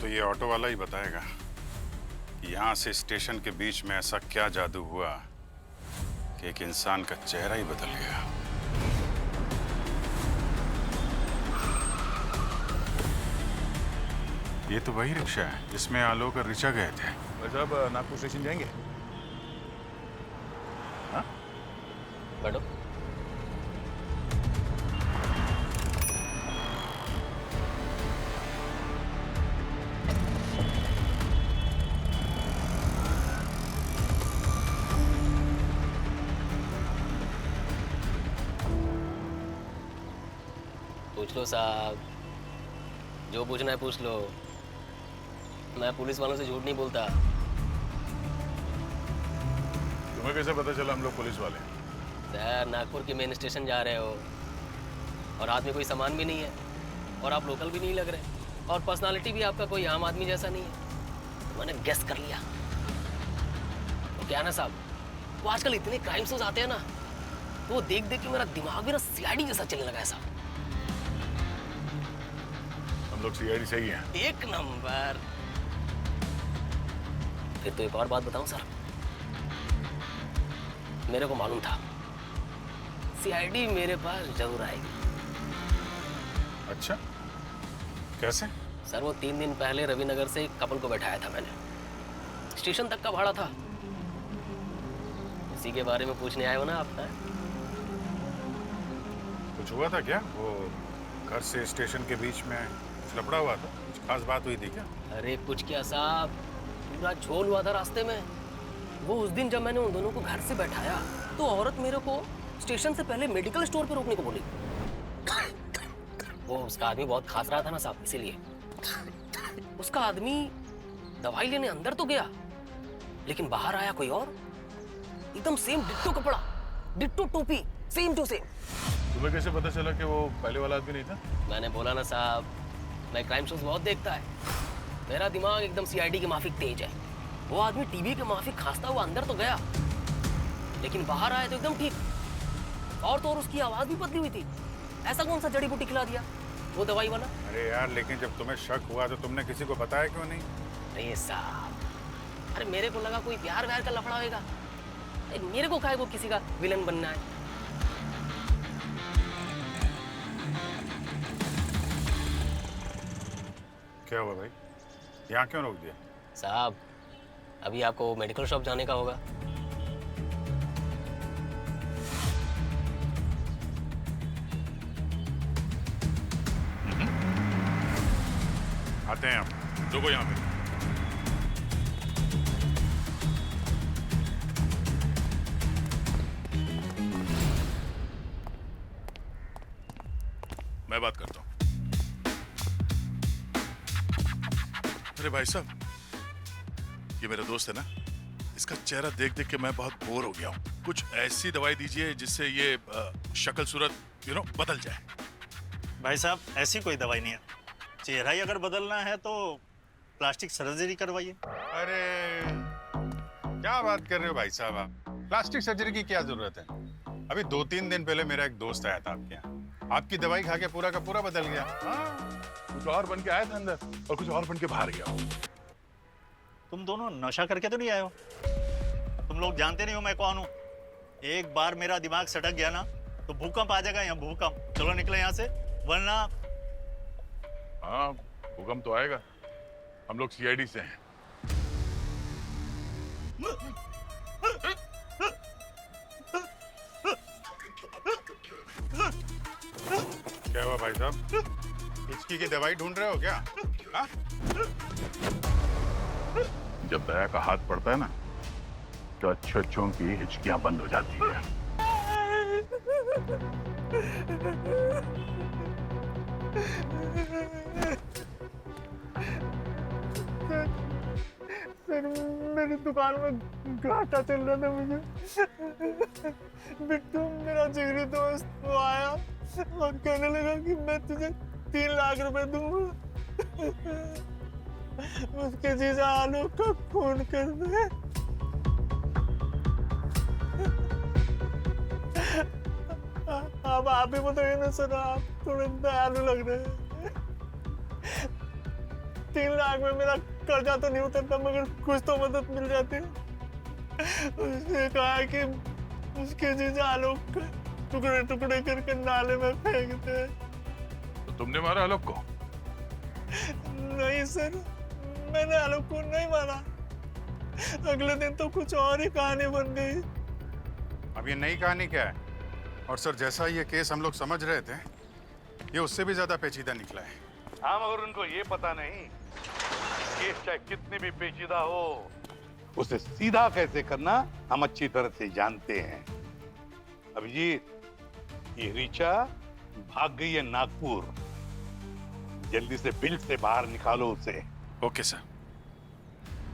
तो ये ऑटो वाला ही बताएगा कि यहाँ से स्टेशन के बीच में ऐसा क्या जादू हुआ कि एक इंसान का चेहरा ही बदल गया। ये तो वही रिक्शा है जिसमें आलोक और ऋचा गए थे। भाई साहब नागपुर स्टेशन जाएंगे? हाँ? बैठो। पूछ लो साहब, जो पूछना है पूछ लो। मैं पुलिस वालों से झूठ नहीं बोलता। तुम्हें कैसे पता चला हम लोग पुलिस वाले? सर, नागपुर के मेन स्टेशन जा रहे हो और हाथ में कोई सामान भी नहीं है और आप लोकल भी नहीं लग रहे और पर्सनालिटी भी आपका कोई आम आदमी जैसा नहीं है। तो मैंने गेस कर लिया। तो क्या ना साहब, वो आजकल इतने क्राइम शोज आते हैं ना, तो वो देख देख के मेरा दिमाग भी ना सीआईडी जैसा चलने लगा है साहब। हम लोग सीआईडी सही हैं। एक नंबर। फिर तो एक और बात बताऊं सर, मेरे को मालूम था सीआईडी मेरे पास जरूर आएगी। अच्छा, कैसे? सर, वो 3 दिन पहले रविनगर से एक कपल को बैठाया था मैंने। स्टेशन तक का भाड़ा था। इसी के बारे में पूछने आए हो ना आप? कुछ हुआ था क्या? वो घर से स्टेशन के बीच में लपड़ा हुआ था, कुछ खास बात हुई थी क्या? अरे कुछ क्या साहब, पूरा झोल हुआ था रास्ते में। वो उस दिन जब मैंने उन दोनों को घर से बैठाया तो औरत मेरे को स्टेशन से पहले मेडिकल स्टोर पे रोकने को बोली। वो उसका आदमी बहुत खास रहा था ना साहब, इसीलिए। उसका आदमी दवाई लेने अंदर तो गया, लेकिन बाहर आया कोई और, एकदम सेम डिट्टो कपड़ा, डिट्टो टोपी, सेम टू सेम। तुम्हें कैसे पता चला कि वो पहले वाला आदमी नहीं था? मैंने बोला ना साहब, मैं क्राइम शोज बहुत देखता है। मेरा दिमाग एकदम सीआईडी के माफिक तेज है। वो आदमी टीबी के माफिक खांसता हुआ अंदर तो गया, लेकिन बाहर आया तो एकदम ठीक। और तो और उसकी आवाज भी बदली हुई थी। ऐसा कौन सा जड़ी बूटी खिला दिया वो दवाई वाला? अरे यार, लेकिन जब तुम्हें शक हुआ तो तुमने किसी को बताया क्यों नहीं? अरे साहब, अरे मेरे को लगा कोई प्यार व्यार का लफड़ा होगा। मेरे को काहे को किसी का विलन बनना है? क्या हुआ भाई, यहाँ क्यों रोक दिया? साहब, अभी आपको मेडिकल शॉप जाने का होगा। आते हैं हम, रुको यहाँ पे। मैं बात करता हूँ। अरे भाई साहब, ये मेरा दोस्त है ना, इसका चेहरा देख देख के मैं बहुत बोर हो गया हूँ। कुछ ऐसी दवाई दीजिए जिससे ये शक्ल सूरत बदल जाए। भाई साहब, ऐसी कोई दवाई नहीं है। चेहरा ही अगर बदलना है तो प्लास्टिक सर्जरी करवाइए। अरे क्या बात कर रहे हो भाई साहब आप? प्लास्टिक सर्जरी की क्या जरूरत है? अभी 2-3 दिन पहले मेरा एक दोस्त आया था आपके यहाँ। आपकी दवाई खा के पूरा का पूरा बदल गया। हाँ, कुछ और बन के आया था अंदर और कुछ और बन के बाहर गया। तुम दोनों नशा करके तो नहीं आए हो? तुम लोग जानते नहीं हो मैं कौन हूँ। एक बार मेरा दिमाग सटक गया ना तो भूकंप आ जाएगा यहाँ, भूकंप। चलो निकले यहाँ से, वरना। हाँ, भूकंप तो आएगा। हम लोग सीआईडी से हैं। क्या हुआ भाई साहब? हिचकी की दवाई ढूंढ रहे हो क्या? हाँ? जब दया का हाथ पड़ता है ना तो अच्छों की हिचकियां बंद हो जाती है। सर मेरी दुकान में घाटा चल रहा था मुझे। बिट्टू मेरा जिगरी दोस्त वो आया और कहने लगा कि मैं तुझे 3 लाख रुपए दूंगा। उसके जीजा आलोक का खून कर दे। अब आप ही बताइए ना सर, आप थोड़े दयालु लग रहे हैं। 3 लाख में मेरा कर्जा तो नहीं उतरता मगर कुछ तो मदद मिल जाती है। उसने कहा कि उसके जीजा आलोक का टुकड़े टुकड़े करके नाले में फेंक दे। तो तुमने मारा आलोक को? नहीं सर, मैंने आलोक को नहीं मारा। अगले दिन तो कुछ और ही कहानी बन गई। अब ये नई कहानी क्या है? और सर जैसा ये केस हम लोग समझ रहे थे, ये उससे भी ज्यादा पेचीदा निकला है। हाँ, मगर उनको ये पता नहीं केस चाहे कितनी भी पेचीदा हो, उसे सीधा कैसे करना हम अच्छी तरह से जानते हैं। अभिजीत, ये ऋचा भाग गई है नागपुर। जल्दी से बिल से बाहर निकालो उसे। Okay sir.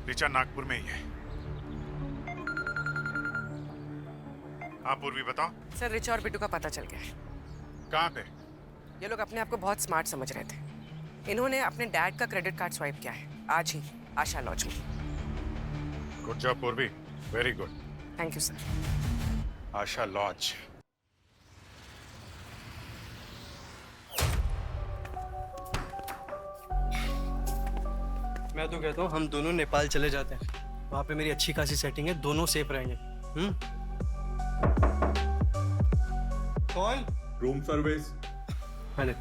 ऋचा नागपुर में ही है। हाँ पूर्वी बताओ। सर रिचा और बिट्टू का पता चल गया है। कहाँ पे? ये लोग अपने आप को बहुत स्मार्ट समझ रहे थे। इन्होंने अपने डैड का क्रेडिट कार्ड स्वाइप किया है आज ही आशा लॉज में। Good job Purvi, very good. Thank you sir. Asha lodge. मैं तो कहता हूँ हम दोनों नेपाल चले जाते हैं। वहाँ पे मेरी अच्छी खासी सेटिंग है, दोनों सेफ रहेंगे। कौन? Room service. मैंने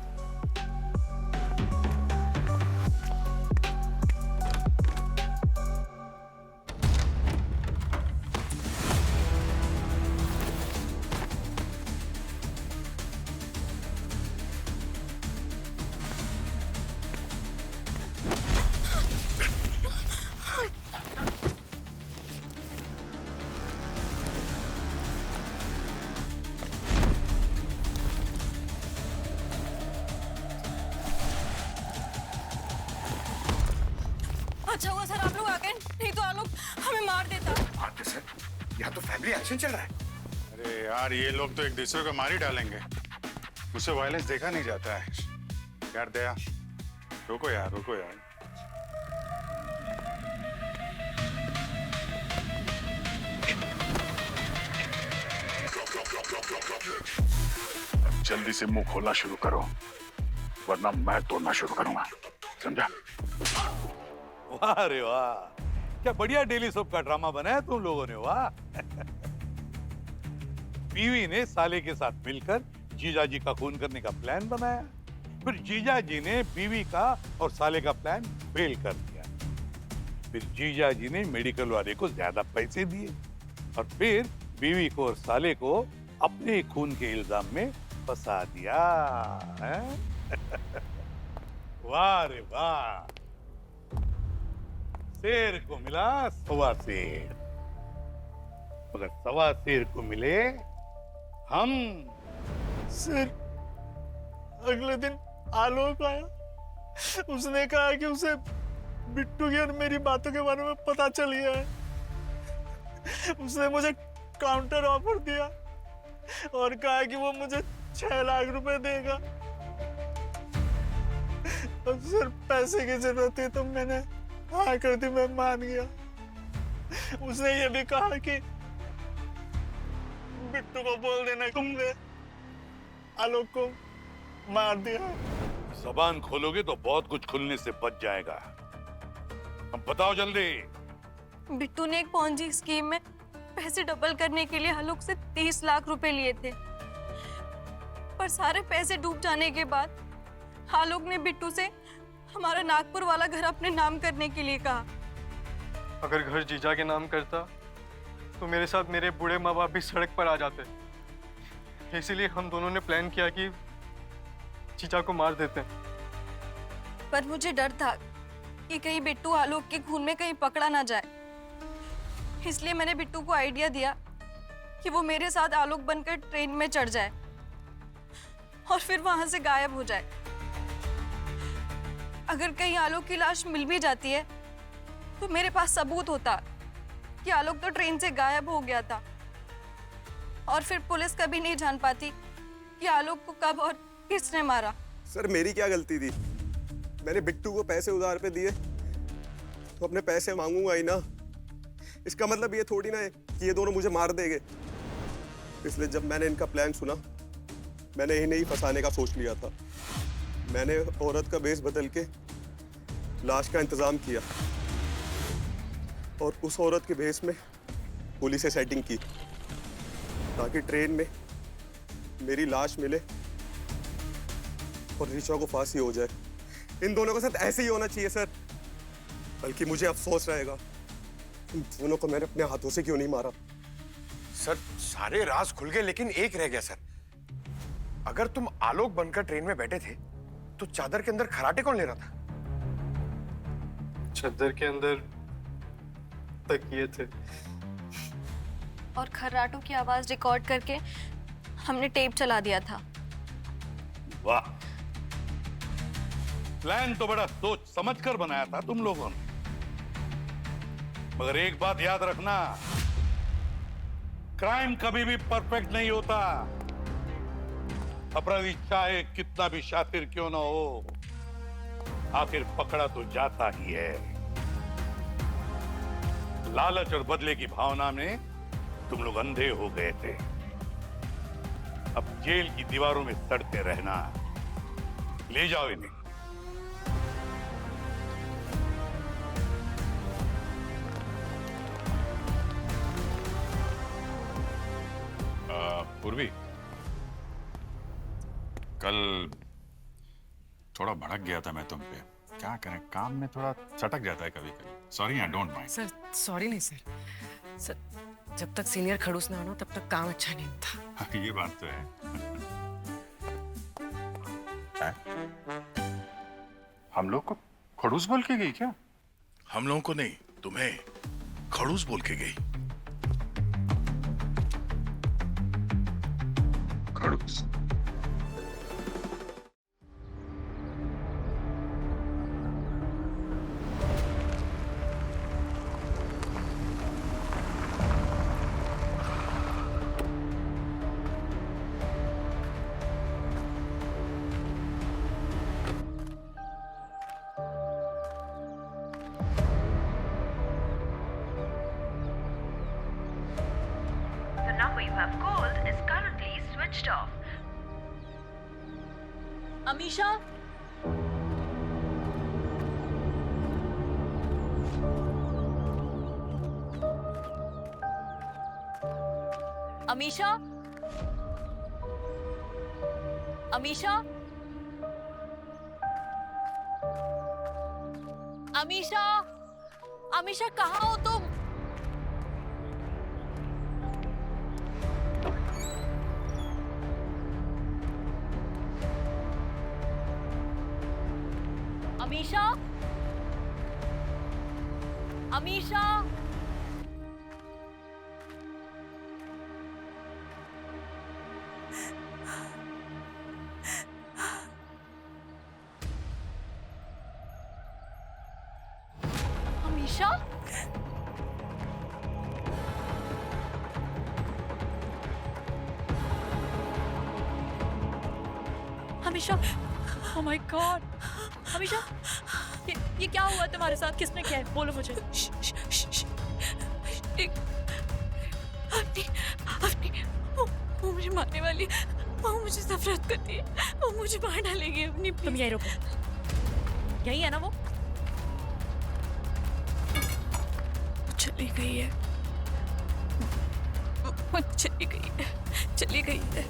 अच्छा हुआ सर आप लोग आ गए, नहीं तो आलोक हमें मार देता। आते सर, यहाँ तो फैमिली एक्शन चल रहा है। अरे यार ये लोग तो एक दूसरे को मार ही डालेंगे। उससे वायलेंस देखा नहीं जाता है। यार दया, रुको यार, रुको यार। जल्दी से मुंह खोलना शुरू करो, वरना मैं तोड़ना शुरू करूंगा, समझा? वाह रे वाह, क्या बढ़िया डेली सोप का ड्रामा बनाया तुम लोगों ने। वाह। बीवी ने साले के साथ मिलकर जीजाजी का खून करने का प्लान बनाया, फिर जीजाजी ने बीवी का और साले का प्लान फेल कर दिया। फिर जीजाजी ने मेडिकल वाले को ज्यादा पैसे दिए और फिर बीवी को और साले को अपने खून के इल्जाम में फंसा दिया। वाह रे वाह, शेर को मिला सवा शेर, मगर सवा शेर को मिले हम। सर अगले दिन आलोक आया, उसने कहा कि उसे बिट्टू की और मेरी बातों के बारे में पता चल गया है। उसने मुझे काउंटर ऑफर दिया और कहा कि वो मुझे 6 लाख रुपए देगा। अब सर पैसे की जरूरत थी तो मैंने हाँ कर दी, मैं मान गया। उसने ये भी कहा कि बिट्टू को बोल देना तुमने आलोक को मार दिया। जबान खोलोगे तो बहुत कुछ खुलने से बच जाएगा। अब बताओ जल्दी। बिट्टू ने एक पॉन्जी स्कीम में पैसे डबल करने के लिए आलोक से 30 लाख रुपए लिए थे, पर सारे पैसे डूब जाने के बाद आलोक ने बिट्टू से हमारा नागपुर वाला घर अपने नाम करने के लिए कहा। अगर घर जीजा के नाम करता तो मेरे साथ मेरे बूढ़े माँ बाप भी सड़क पर आ जाते। इसीलिए हम दोनों ने प्लान किया कि जीजा को मार देते हैं। पर मुझे डर था कि कहीं बिट्टू आलोक के खून में कहीं पकड़ा ना जाए, इसलिए मैंने बिट्टू को आइडिया दिया कि वो मेरे साथ आलोक बनकर ट्रेन में चढ़ जाए और फिर वहां से गायब हो जाए। अगर कहीं आलोक की लाश मिल भी जाती है तो मेरे पास सबूत होता कि आलोक तो ट्रेन से गायब हो गया था, और फिर पुलिस कभी नहीं जान पाती कि आलोक को कब और किसने मारा। सर मेरी क्या गलती थी? मैंने बिट्टू को पैसे उधार पे दिए तो अपने पैसे मांगूंगा ही ना। इसका मतलब ये थोड़ी ना है कि ये दोनों मुझे मार देंगे। इसलिए जब मैंने इनका प्लान सुना, मैंने इन्हें ही फंसाने का सोच लिया था। मैंने औरत का भेष बदल के लाश का इंतजाम किया और उस औरत के भेष में पुलिस से सेटिंग की ताकि ट्रेन में मेरी लाश मिले और ऋचा को फांसी हो जाए। इन दोनों के साथ ऐसे ही होना चाहिए सर, बल्कि मुझे अफसोस रहेगा इन दोनों को मैंने अपने हाथों से क्यों नहीं मारा। सर सारे राज खुल गए, लेकिन एक रह गया सर। अगर तुम आलोक बनकर ट्रेन में बैठे थे तो चादर के अंदर खराटे कौन ले रहा था? चादर के अंदर तकिए थे और खर्राटों की आवाज रिकॉर्ड करके हमने टेप चला दिया था। वाह, प्लान तो बड़ा सोच समझ कर बनाया था तुम लोगों ने। मगर एक बात याद रखना, क्राइम कभी भी परफेक्ट नहीं होता। अपराधी चाहे कितना भी शातिर क्यों ना हो, आखिर पकड़ा तो जाता ही है। लालच और बदले की भावना में तुम लोग अंधे हो गए थे। अब जेल की दीवारों में सड़ते रहना। ले जाओ इन्हें। पूर्वी, कल थोड़ा भड़क गया था मैं तुम पे। क्या करें, काम में थोड़ा सटक जाता है कभी कभी। Sorry, I don't mind. Sir sorry नहीं सर, जब तक सीनियर खड़ूस ना हो तब तक काम अच्छा नहीं होता। ये बात तो है। हम लोग को खड़ूस बोल के गई क्या? हम लोगों को नहीं, तुम्हें खड़ूस बोल के गई। खड़ूस। The number you have called is currently switched off. Amisha, Amisha, Amisha, Amisha, Amisha कहाँ हो तुम? Amisha, Amisha, Amisha, Amisha, oh my God, Amisha, ये क्या हुआ तुम्हारे साथ? किसने किया है? बोलो मुझे। वो मुझे मारने वाली। वो मुझे नफरत करती है, वो मुझे मार डालेगी अपनी। तुम यही रुको, यही है ना वो? चली गई है, वो चली गई है, चली गई है।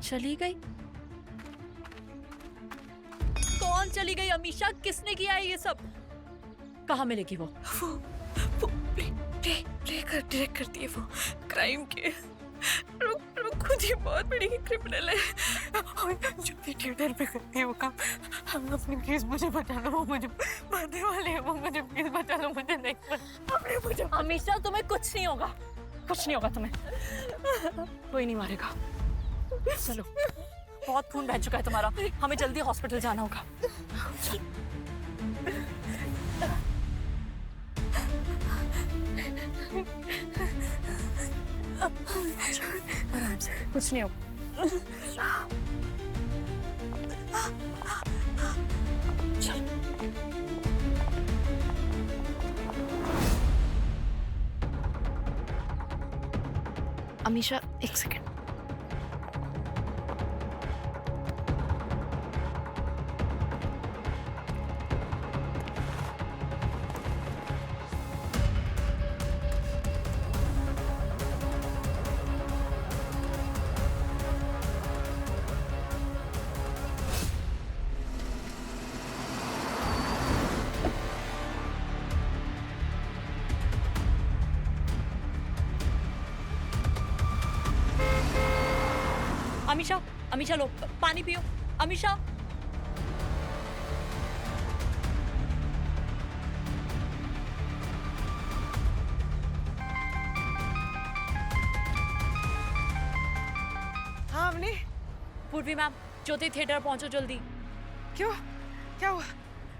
चली गई? कौन चली गई अमीशा? किसने किया है ये सब? कहाँ मिलेगी वो? वो प्ले डायरेक्ट करती है वो क्राइम के। वो खुद ही बहुत बड़ी क्रिमिनल है और जो भी थिएटर पे करती है वो काम। हम अपनी प्लीज मुझे बचा लो, वो मुझे मारने वाले हैं, वो मुझे प्लीज बचा लो, मुझे नहीं मुझे। अमीशा तुम्हें कुछ नहीं होगा, कुछ नहीं होगा तुम्हें, कोई नहीं मारेगा। चलो, बहुत खून बह चुका है तुम्हारा, हमें जल्दी हॉस्पिटल जाना होगा। आराम से, कुछ नहीं होगा। अमीशा, एक सेकंड। अमीशा, अमीशा लो पानी पियो। अमीशा, हाँ अवनी। पूर्वी मैम, ज्योति थिएटर पहुंचो जल्दी। क्यों, क्या हुआ?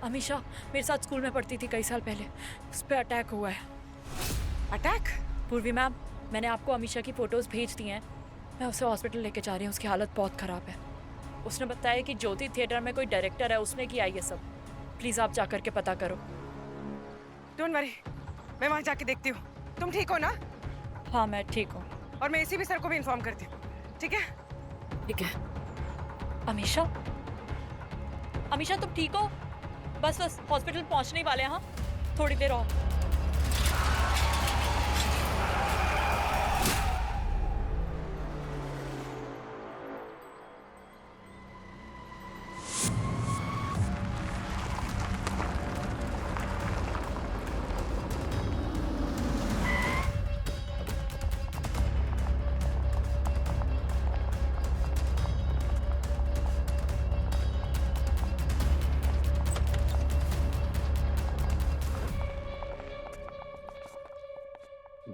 अमीशा मेरे साथ स्कूल में पढ़ती थी कई साल पहले, उस पर अटैक हुआ है। अटैक? पूर्वी मैम, मैंने आपको अमीशा की फोटोज भेज दी हैं, मैं उसे हॉस्पिटल लेके जा रही हूँ, उसकी हालत बहुत ख़राब है। उसने बताया कि ज्योति थिएटर में कोई डायरेक्टर है, उसने किया ये सब। प्लीज़ आप जा करके पता करो। डोंट वरी, मैं वहाँ जाके देखती हूँ। तुम ठीक हो ना? हाँ मैं ठीक हूँ। और मैं एसीपी सर को भी इन्फॉर्म करती हूँ, ठीक है? ठीक है। अमीशा, अमीशा तुम ठीक हो? बस हॉस्पिटल पहुँचने ही वाले हैं। हाँ, थोड़ी देर और।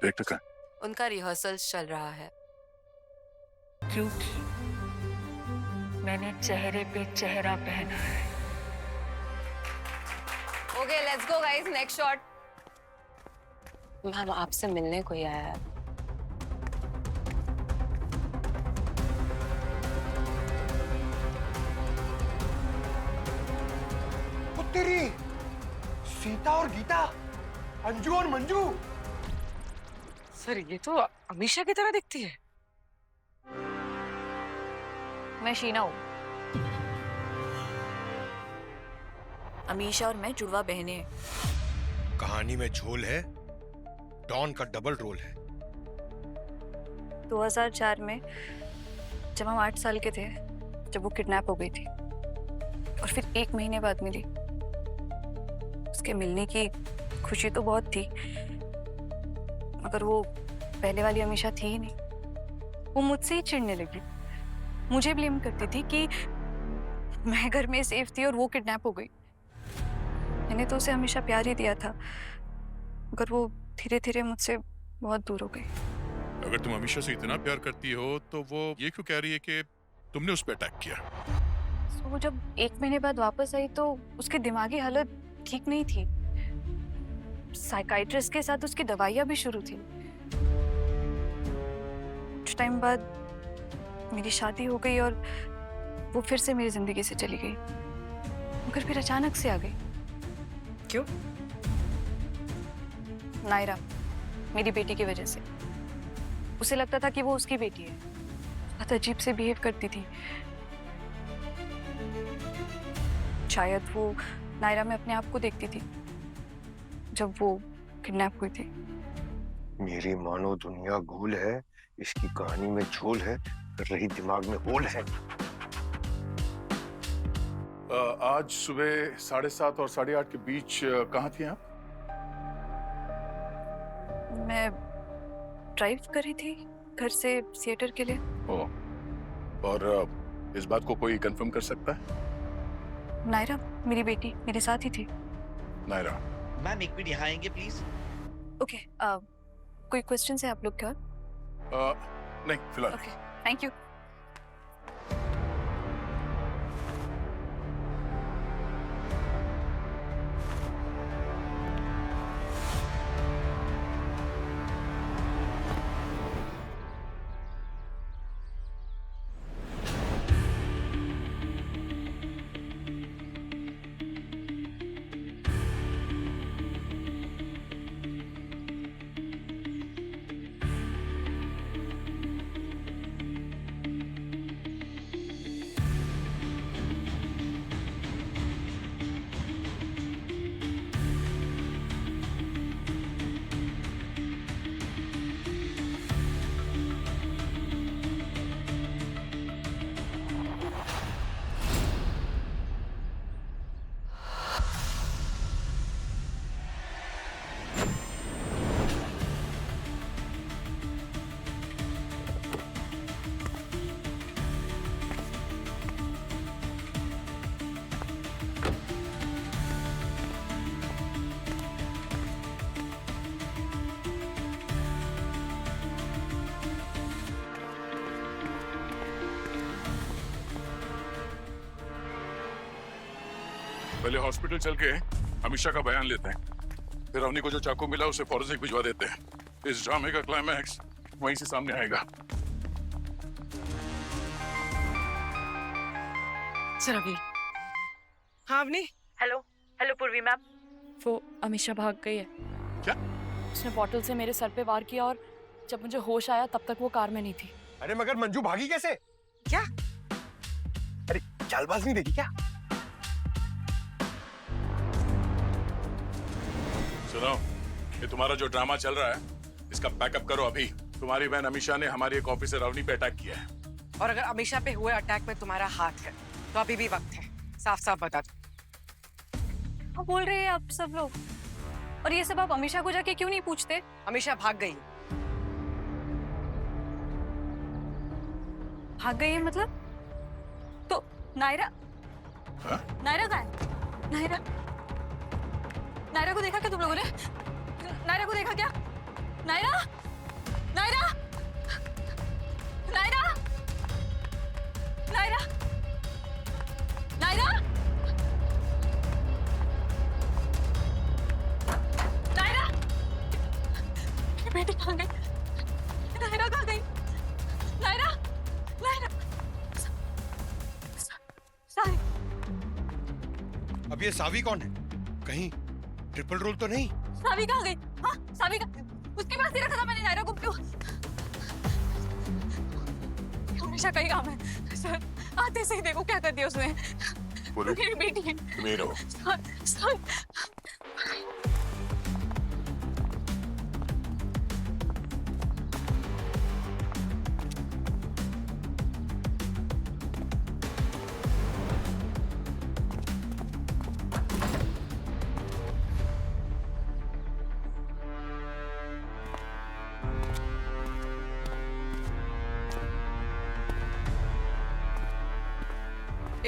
बेटा का उनका रिहर्सल चल रहा है। क्योंकि मैंने चेहरे पे चेहरा पहना है। Okay, let's go guys, next shot. Ma'am आपसे मिलने कोई आया है। तेरी सीता और गीता, अंजू और मंजू। सर ये तो अमीशा की तरह दिखती है। मैं शीना हूँ। अमीशा और मैं जुड़वा बहनें हैं। कहानी में झोल है, डॉन का डबल रोल है। 2004 में जब हम 8 साल के थे, जब वो किडनैप हो गई थी और फिर 1 महीने बाद मिली। उसके मिलने की खुशी तो बहुत थी, मगर वो पहले वाली अमीशा थी ही नहीं। वो मुझसे ही चिढ़ने लगी, मुझे ब्लेम करती थी कि मैं घर में सेफ थी और वो किडनैप हो गई। मैंने तो उसे हमेशा प्यार ही दिया था, मगर वो धीरे धीरे मुझसे बहुत दूर हो गई। अगर तुम अमीशा से इतना प्यार करती हो तो वो ये क्यों कह रही है कि तुमने उस पर अटैक किया? तो वो जब 1 महीने बाद वापस आई तो उसकी दिमागी हालत ठीक नहीं थी। साइकाइट्रिस्ट के साथ उसकी दवाइयाँ भी शुरू थी। कुछ टाइम बाद मेरी शादी हो गई और वो फिर से मेरी जिंदगी से चली गई, मगर फिर अचानक से आ गई। क्यों? नायरा, मेरी बेटी की वजह से। उसे लगता था कि वो उसकी बेटी है। बहुत अजीब से बिहेव करती थी। शायद वो नायरा में अपने आप को देखती थी जब वो किडनैप हुई थी। मेरी मानो दुनिया गोल है, इसकी कहानी में झोल है, रही दिमाग में होल है। आज सुबह 7:30 और 8:30 के बीच कहाँ थी आप? मैं ड्राइव कर रही थी घर से थिएटर के लिए। और इस बात को कोई कंफर्म कर सकता है? नायरा मेरी बेटी मेरे साथ ही थी। नायरा मैम एक मिनट यहाँ आएंगे प्लीज। ओके, कोई क्वेश्चन है आप लोग क्या? नहीं फिलहाल। Okay, thank you. पहले हॉस्पिटल चल के अमीशा का बयान लेते हैं, फिर अवनी को जो चाकू मिला उसे फॉरेंसिक भिजवा देते हैं। इस ड्रामे का क्लाइमैक्स वहीं से सामने आएगा। सर अभी। हाँ अवनी। हेलो पूर्वी मैम। वो अमीशा भाग गई है। क्या? उसने बॉटल से मेरे सर पे वार किया और जब मुझे होश आया तब तक वो कार में नहीं थी। अरे मगर मंजू भागी कैसे? क्या? अरे चालबाज नहीं देखी क्या? सुनो, ये तुम्हारा जो ड्रामा चल रहा है इसका बैकअप करो अभी। तुम्हारी बहन अमीशा ने हमारी एक ऑफिसर अवनी पे अटैक किया है। और अगर अमीशा पे हुए अटैक में तुम्हारा हाथ है तो अभी भी वक्त है, साफ साफ बता दो। क्या बोल रहे हैं आप सब लोग? और ये सब आप अमीशा को जाके क्यों नहीं पूछते? अमीशा भाग गई। भाग गई है मतलब? तो नायरा? नायरा कहाँ है? नायरा को देखा क्या तुम लोगों ने? नायरा को देखा क्या? नायरा? नायरा? नायरा? नायरा? नायरा? नायरा? मेरी बेटी कहाँ गई? नायरा कहाँ गई? नायरा? नायरा? सावी। अब ये सावी कौन है? कहीं ट्रिपल रोल तो नहीं? सावी कहाँ गई? हाँ, सावी का उसके पास ही रखा था मैंने नायरा को। क्यों? हमेशा कहीं काम है सर। आते से ही देखो क्या कर दिया उसने। मेरी बेटी है। सर।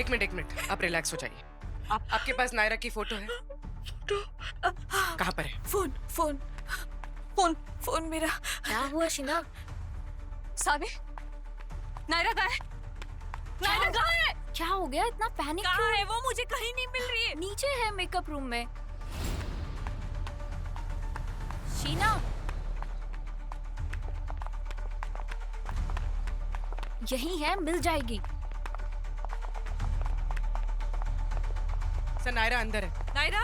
एक मिनट, आप रिलैक्स हो जाइए। आपके पास नायरा की फोटो है? कहाँ पर है? फोन मेरा। क्या हुआ शीना? सावी, नायरा कहाँ है? नायरा कहाँ है? क्या हो गया? इतना पैनिक कहाँ क्यों है वो? मुझे कहीं नहीं मिल रही है। नीचे है मेकअप रूम में। शीना, यही है, मिल जाएगी। सर नायरा अंदर है। नायरा?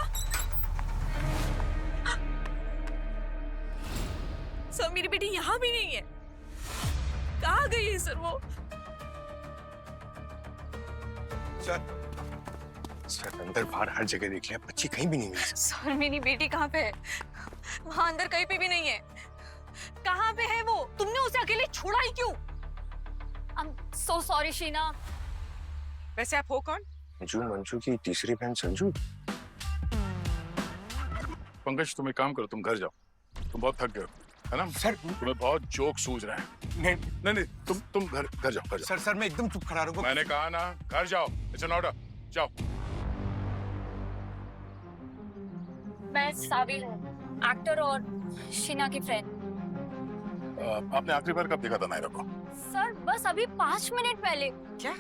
सर मेरी बेटी यहाँ भी नहीं है। कहाँ गई है सर वो? सर अंदर बाहर हर जगह देख लिया, बच्ची कहीं भी नहीं मिली। सर मेरी बेटी कहाँ पे है? वहाँ अंदर कहीं पे भी नहीं है। कहाँ पे है वो? तुमने उसे अकेले छोड़ा ही क्यों? I'm so sorry Sheena. वैसे आप हो कौन? मंजू की तीसरी बहन संजू। पंकज तुम एक काम करो, तुम घर जाओ, तुम बहुत थक गए हो, है ना? सर तुम्हें बहुत जोक सूझ रहे हैं। नहीं तुम घर जाओ। सर मैं एकदम चुप खड़ा रहूंगा। मैंने कहा ना घर जाओ, इट्स एन ऑर्डर, जाओ। मैं साबिल हूँ, एक्टर और शीना की फ्रेंड। आपने आखिरी बार कब देखा था नायरा को? सर बस अभी 5 मिनट पहले। क्या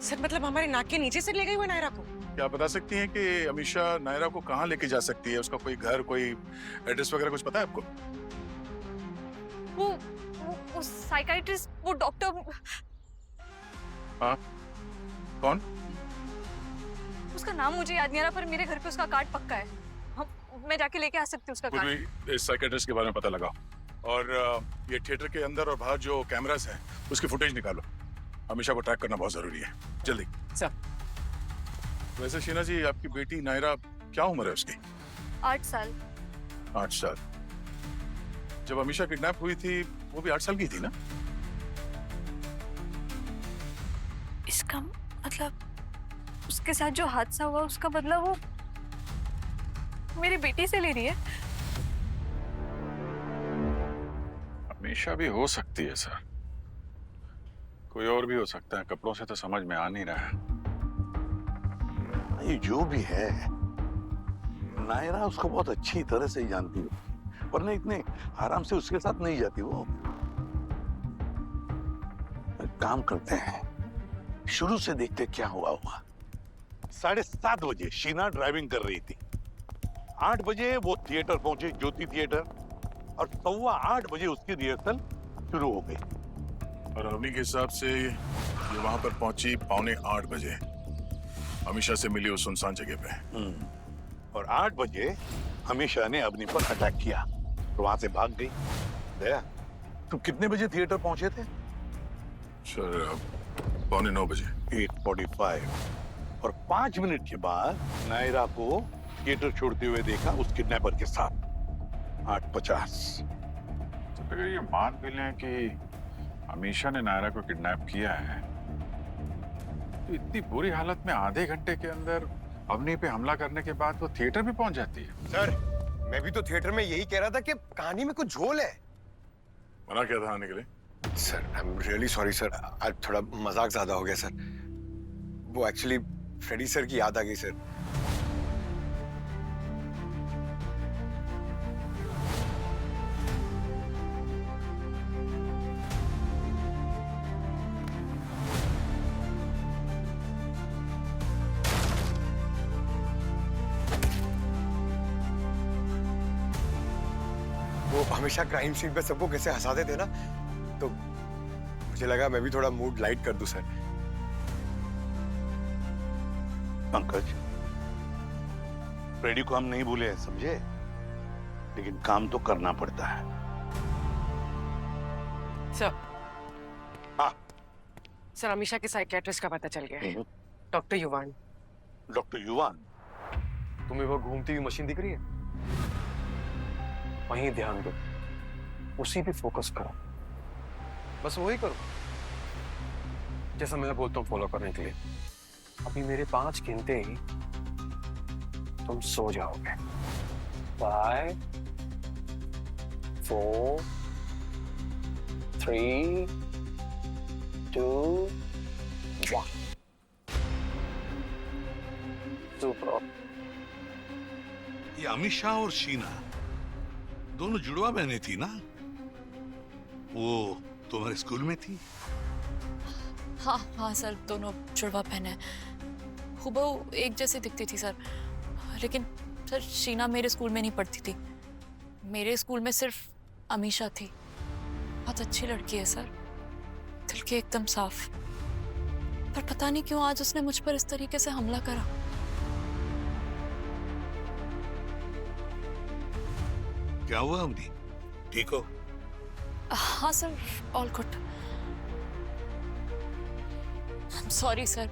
सर, मतलब हमारे नाक के नीचे से ले गई वो नायरा को? क्या बता सकती हैं कि अमीशा नायरा को कहाँ लेके जा सकती है? उसका कोई घर, कोई एड्रेस वगैरह कुछ पता है आपको? वो साइकाइट्रिस्ट, वो डॉक्टर। हाँ कौन? उसका नाम मुझे याद नहीं आ रहा, पर मेरे घर पे उसका कार्ड पक्का है। मैं जाके लेके आ सकती हूँ उसका कार्ड। भी इस साइकियाट्रिस्ट के बारे में पता लगाओ और ये थिएटर के अंदर और बाहर जो कैमरास हैं उसकी फुटेज निकालो। अमीशा को ट्रैक करना बहुत जरूरी है, जल्दी। सर वैसे शीना जी, आपकी बेटी नायरा क्या उम्र है उसकी? 8 साल। 8 साल। जब अमीशा किडनैप हुई थी वो भी 8 साल की थी ना? इसका मतलब उसके साथ जो हादसा हुआ उसका बदला वो मेरी बेटी से ले रही है। हमेशा भी हो सकती है सर, कोई और भी हो सकता है, कपड़ों से तो समझ में आ नहीं रहा है। ये जो भी है, नायरा उसको बहुत अच्छी तरह से जानती हो, वरना इतने आराम से उसके साथ नहीं जाती वो। काम करते हैं, शुरू से देखते क्या हुआ होगा। 7:30 बजे शीना ड्राइविंग कर रही थी, 8 बजे वो थिएटर पहुंचे, ज्योति थिएटर, और 7:15 बजे उसकी रिहर्सल शुरू हो गई। और अवनी के हिसाब से ये वहां पर पहुंची 7:45 बजे, अमीशा से मिली उस सुनसान जगह पे। और 8 बजे अमीशा ने अवनी पर अटैक किया तो वहां से भाग गई। दया, तुम कितने बजे थिएटर पहुंचे थे? सर 8:45 बजे। 8:45। और 5 मिनट के बाद नायरा को थिएटर छोड़ते हुए देखा उस किडनैपर के साथ। 8:50। तो अगर ये मान भी लें कि अमीशा ने नायरा को किडनैप किया है, तो इतनी बुरी हालत में आधे घंटे के अंदर अवनी पे हमला करने के बाद वो थिएटर भी पहुंच जाती है। सर मैं भी तो थिएटर में यही कह रहा था कि कहानी में कुछ झोल है। मना किया था आने के लिए? Sir I am really sorry sir, आज थोड़ा मजाक ज्यादा हो गया सर। वो एक्चुअली फ्रेडी सर की याद आ गई सर। वो हमेशा क्राइम सीन पे सबको कैसे हंसाते थे ना, तो मुझे लगा मैं भी थोड़ा मूड लाइट कर दूं सर। पंकज, फ्रेडी को हम नहीं भूले हैं, समझे? लेकिन काम तो करना पड़ता है। सर। हाँ सर, अमीशा के साइकियाट्रिस्ट का पता चल गया है, डॉक्टर युवान। डॉक्टर युवान? तुम्हें वो घूमती हुई मशीन दिख रही है? वहीं ध्यान दो, उसी पे फोकस करो, बस वही करो जैसा मैं बोलता हूँ फॉलो करने के लिए। अभी मेरे 5 गिनते ही तुम सो जाओगे। 5 4 3 2 1। सुपर। ये अमीशा और शीना दोनों जुड़वा बहनें थी ना? वो तुम्हारे स्कूल में थी? हाँ हाँ सर, दोनों जुड़वा बहनें हुबहू एक जैसी दिखती थी सर। लेकिन सर शीना मेरे स्कूल में नहीं पढ़ती थी, मेरे स्कूल में सिर्फ अमीशा थी। बहुत अच्छी लड़की है सर, दिल के एकदम साफ। पर पता नहीं क्यों आज उसने मुझ पर इस तरीके से हमला करा। क्या हुआ अवनी? ठीक हो? हाँ sir, all good. Sorry sir,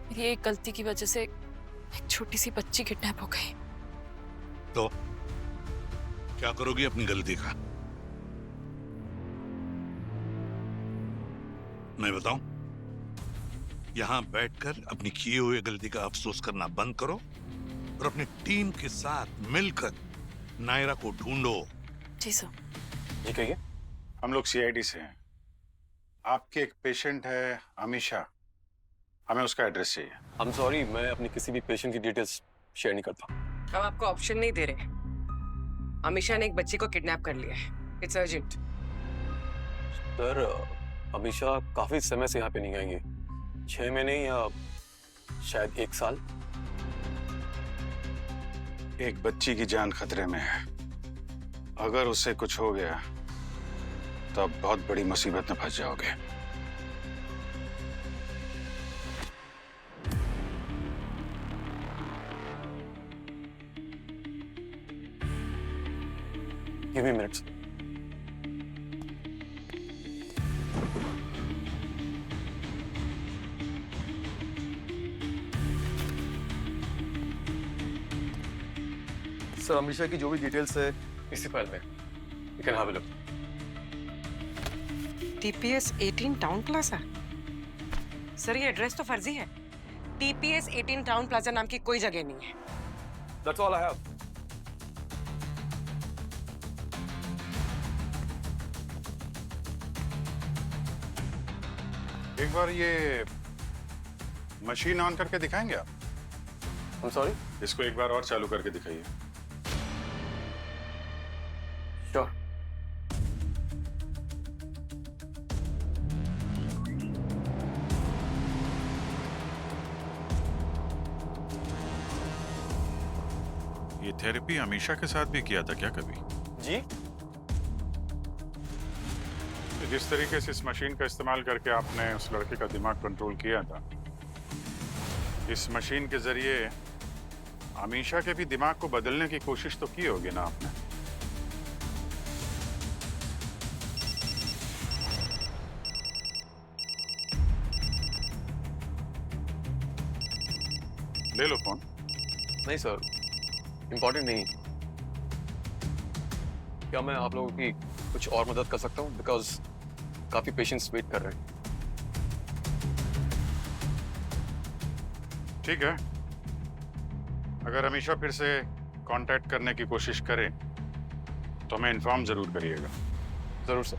मेरी एक गलती की वजह से एक छोटी सी बच्ची किडनैप हो गई। तो क्या करोगी अपनी गलती का? मैं बताऊं? यहां बैठकर अपनी किए हुए गलती का अफसोस करना बंद करो और अपनी टीम के साथ मिलकर नायरा को ढूंढो। जी सर। ये कहिए। हम लोग सीआईडी से हैं। आपके एक पेशेंट है अमीशा, हमें उसका एड्रेस चाहिए। I'm sorry, मैं अपनी किसी भी पेशेंट की डिटेल्स शेयर नहीं करता। हम आपको ऑप्शन नहीं दे रहे। अमीशा ने एक बच्ची को किडनैप कर लिया है। It's urgent. सर, अमीशा काफी समय से यहाँ पे नहीं आएंगे, 6 महीने या शायद 1 साल। एक बच्ची की जान खतरे में है। अगर उससे कुछ हो गया तो आप बहुत बड़ी मुसीबत में फंस जाओगे। Give me minutes. Sir, Amisha की जो भी डिटेल्स है इसी फाइल में। You can have a look. TPS 18 town plaza. Sir, ये एड्रेस तो फर्जी है। TPS 18 टाउन प्लाजा नाम की कोई जगह नहीं है। That's all I have. एक बार ये मशीन ऑन करके दिखाएंगे आप? I'm sorry? इसको एक बार और चालू करके दिखाइए। Sure. ये थेरेपी अमीशा के साथ भी किया था क्या कभी? जी? जिस तरीके से इस मशीन का इस्तेमाल करके आपने उस लड़के का दिमाग कंट्रोल किया था, इस मशीन के जरिए अमीशा के भी दिमाग को बदलने की कोशिश तो की होगी ना आपने? ले लो फोन। नहीं सर, इम्पोर्टेंट नहीं। क्या मैं आप लोगों की कुछ और मदद कर सकता हूँ? बिकॉज काफी पेशेंट्स वेट कर रहे हैं। ठीक है, अगर अमीशा फिर से कांटेक्ट करने की कोशिश करे तो हमें इन्फॉर्म जरूर करिएगा। जरूर सर।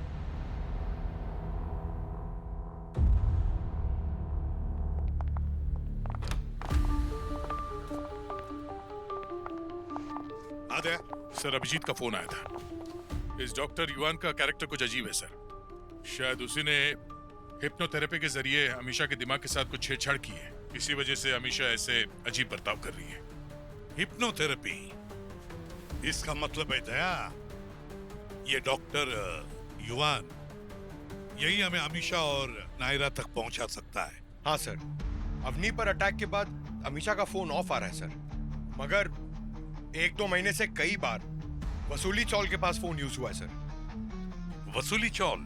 आदया, सर अभिजीत का फोन आया था। इस डॉक्टर युवान का कैरेक्टर कुछ अजीब है सर। शायद उसी ने हिप्नोथेरेपी के जरिए अमीशा के दिमाग के साथ कुछ छेड़छाड़ की है। इसी वजह से अमीशा ऐसे अजीब बर्ताव कर रही है। हिप्नोथेरेपी, इसका मतलब है दया, ये डॉक्टर युवान यही हमें अमीशा और नायरा तक पहुंचा सकता है। हाँ सर, अवनी पर अटैक के बाद अमीशा का फोन ऑफ आ रहा है सर, मगर 1-2 महीने से कई बार वसूली चौल के पास फोन यूज हुआ है सर। वसूली चौल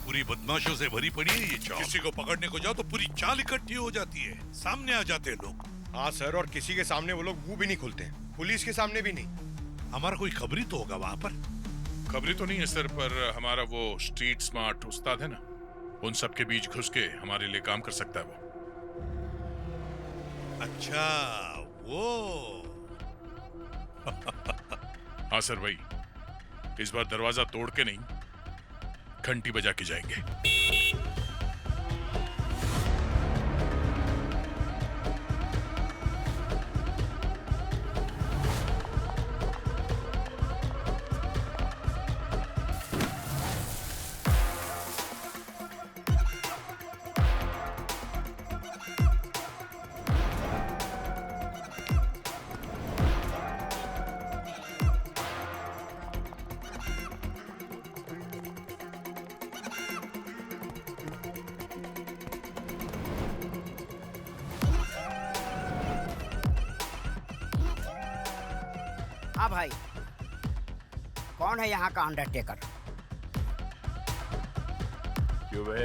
पूरी बदमाशों से भरी पड़ी है ये चौल। किसी को पकड़ने को जाओ तो पूरी चाल इकट्ठी हो जाती है, सामने आ जाते हैं लोग। हाँ सर, और किसी के सामने वो लोग मुंह भी नहीं खोलते, पुलिस के सामने भी नहीं। हमारा कोई खबरी तो होगा वहां पर? खबरी तो नहीं है सर, पर हमारा वो स्ट्रीट स्मार्ट उस्ताद है ना, उन सब के बीच घुस के हमारे लिए काम कर सकता है वो। अच्छा वो हाँ सर भाई, इस बार दरवाजा तोड़ के नहीं, घंटी बजा के जाएंगे। हाँ भाई, कौन है यहाँ का अंडरटेकर? क्यों बे,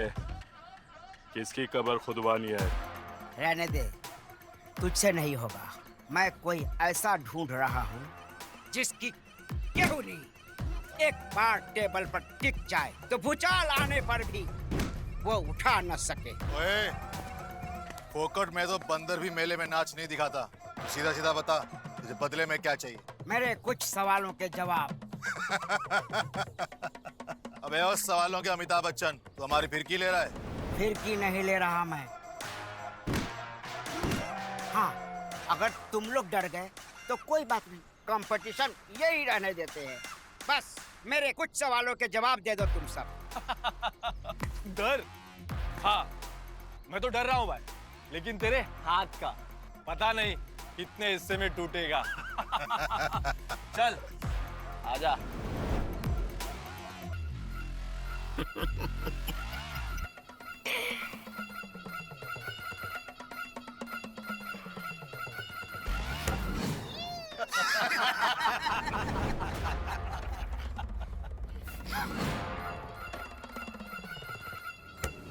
किसकी कब्र खुदवानी है? रहने दे, तुझसे नहीं होगा। मैं कोई ऐसा ढूंढ रहा हूँ जिसकी केहूनी एक बार टेबल पर टिक जाए तो भूचाल आने पर भी वो उठा न सके। ओए, फोकट में तो बंदर भी मेले में नाच नहीं दिखाता। सीधा सीधा बता, तुझे बदले में क्या चाहिए? मेरे कुछ सवालों के जवाब। अबे उस सवालों के अमिताभ बच्चन, तू हमारी फिरकी ले रहा है? फिरकी नहीं ले रहा मैं। हाँ, अगर तुम लोग डर गए तो कोई बात नहीं, कंपटीशन यही रहने देते हैं। बस मेरे कुछ सवालों के जवाब दे दो तुम सब। डर? हाँ, मैं तो डर रहा हूँ भाई, लेकिन तेरे हाथ का पता नहीं कितने हिस्से में टूटेगा। चल, आजा।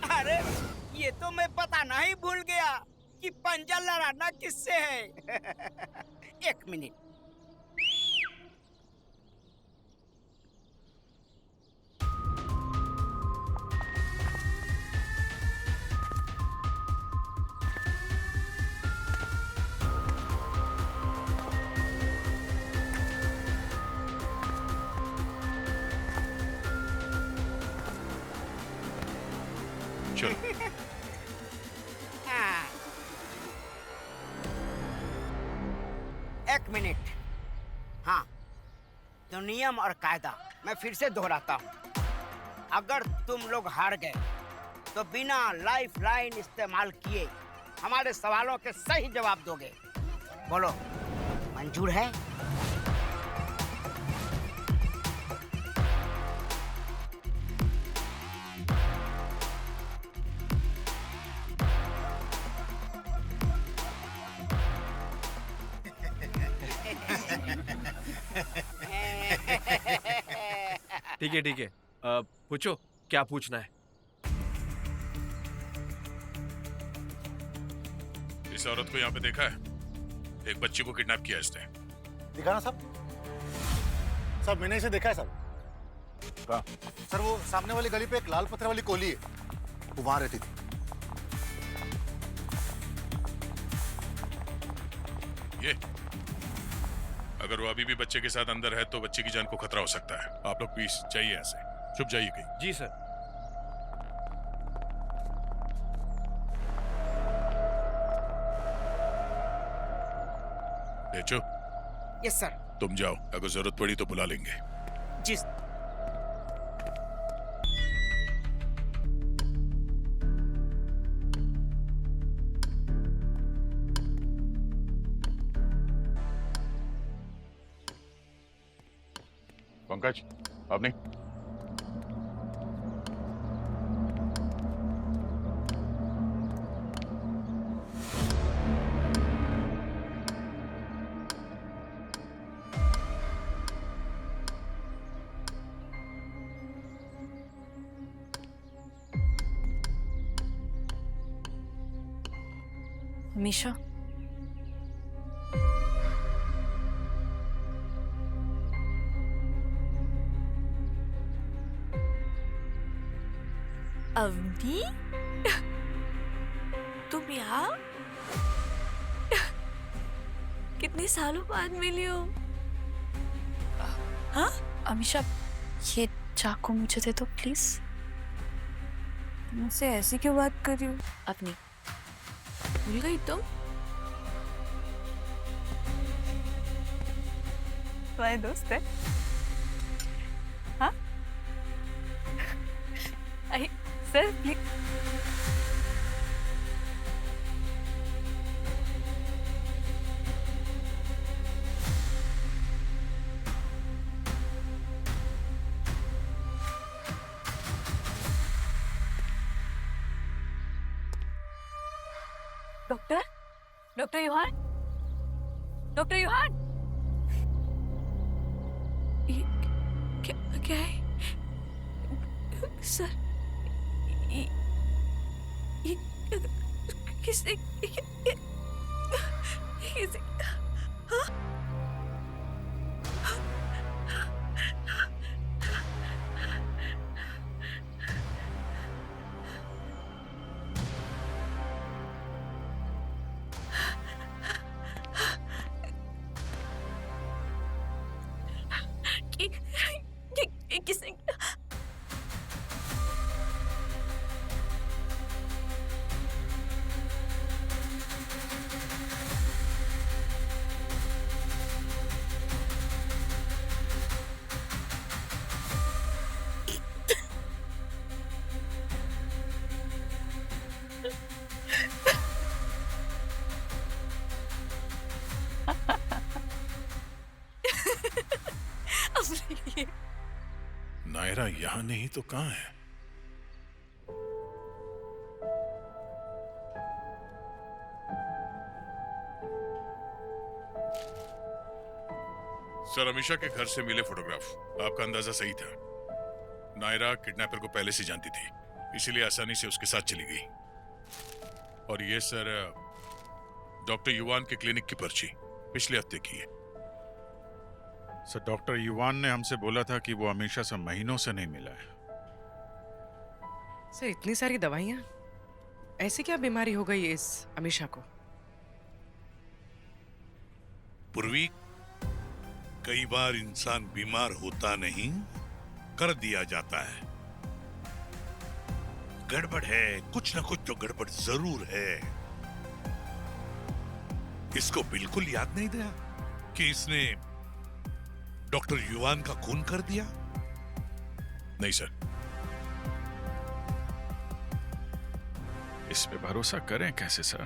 अरे ये तो मैं बताना ही भूल गया कि पंजा लड़ाना किससे है। एक मिनट। चलो। एक मिनट। हाँ, तो नियम और कायदा मैं फिर से दोहराता हूँ। अगर तुम लोग हार गए तो बिना लाइफ लाइन इस्तेमाल किए हमारे सवालों के सही जवाब दोगे। बोलो, मंजूर है? ठीक है, ठीक है। पूछो, क्या पूछना है? इस औरत को यहाँ पे देखा है? एक बच्ची को किडनैप किया इसने। दिखा ना सब? सर, मैंने इसे देखा है सर। कहाँ? सर, वो सामने वाली गली पे एक लाल पत्थर वाली कोली है, वो वहां रहती थी। ये अगर वो अभी भी बच्चे के साथ अंदर है तो बच्चे की जान को खतरा हो सकता है। आप लोग प्लीज चाहिए ऐसे चुप जाइए कहीं। जी सर। बेचो। Yes sir. तुम जाओ, अगर जरूरत पड़ी तो बुला लेंगे। जी। पंकज, अब नहीं। अमीशा, अवनी, तुम यहाँ? कितने सालों बाद मिली हो? हाँ? अमीशा, ये चाकू मुझे दे दो प्लीज। मुझसे ऐसी क्यों बात कर रही हो? अपनी भूल गई तुम? तुम्हारे दोस्त है? हाँ? Sir please. Doctor, doctor Yuhan, doctor Yuhan, ये क्या है सर? किसी किसी नायरा यहाँ नहीं तो कहाँ है? सर, अमीशा के घर से मिले फोटोग्राफ। आपका अंदाजा सही था। नायरा किडनैपर को पहले से जानती थी, इसीलिए आसानी से उसके साथ चली गई। और ये सर डॉक्टर युवान के क्लिनिक की पर्ची पिछले हफ्ते की है। सर, डॉक्टर युवान ने हमसे बोला था कि वो अमीशा से महीनों से नहीं मिला है। सर, इतनी सारी दवाइयाँ, ऐसी क्या बीमारी हो गई इस अमीशा को? पूर्वी, कई बार इंसान बीमार होता नहीं, कर दिया जाता है। गड़बड़ है, कुछ ना कुछ तो गड़बड़ जरूर है। इसको बिल्कुल याद नहीं दिया कि इसने डॉक्टर युवान का खून कर दिया? नहीं सर। इस पे भरोसा करें कैसे सर?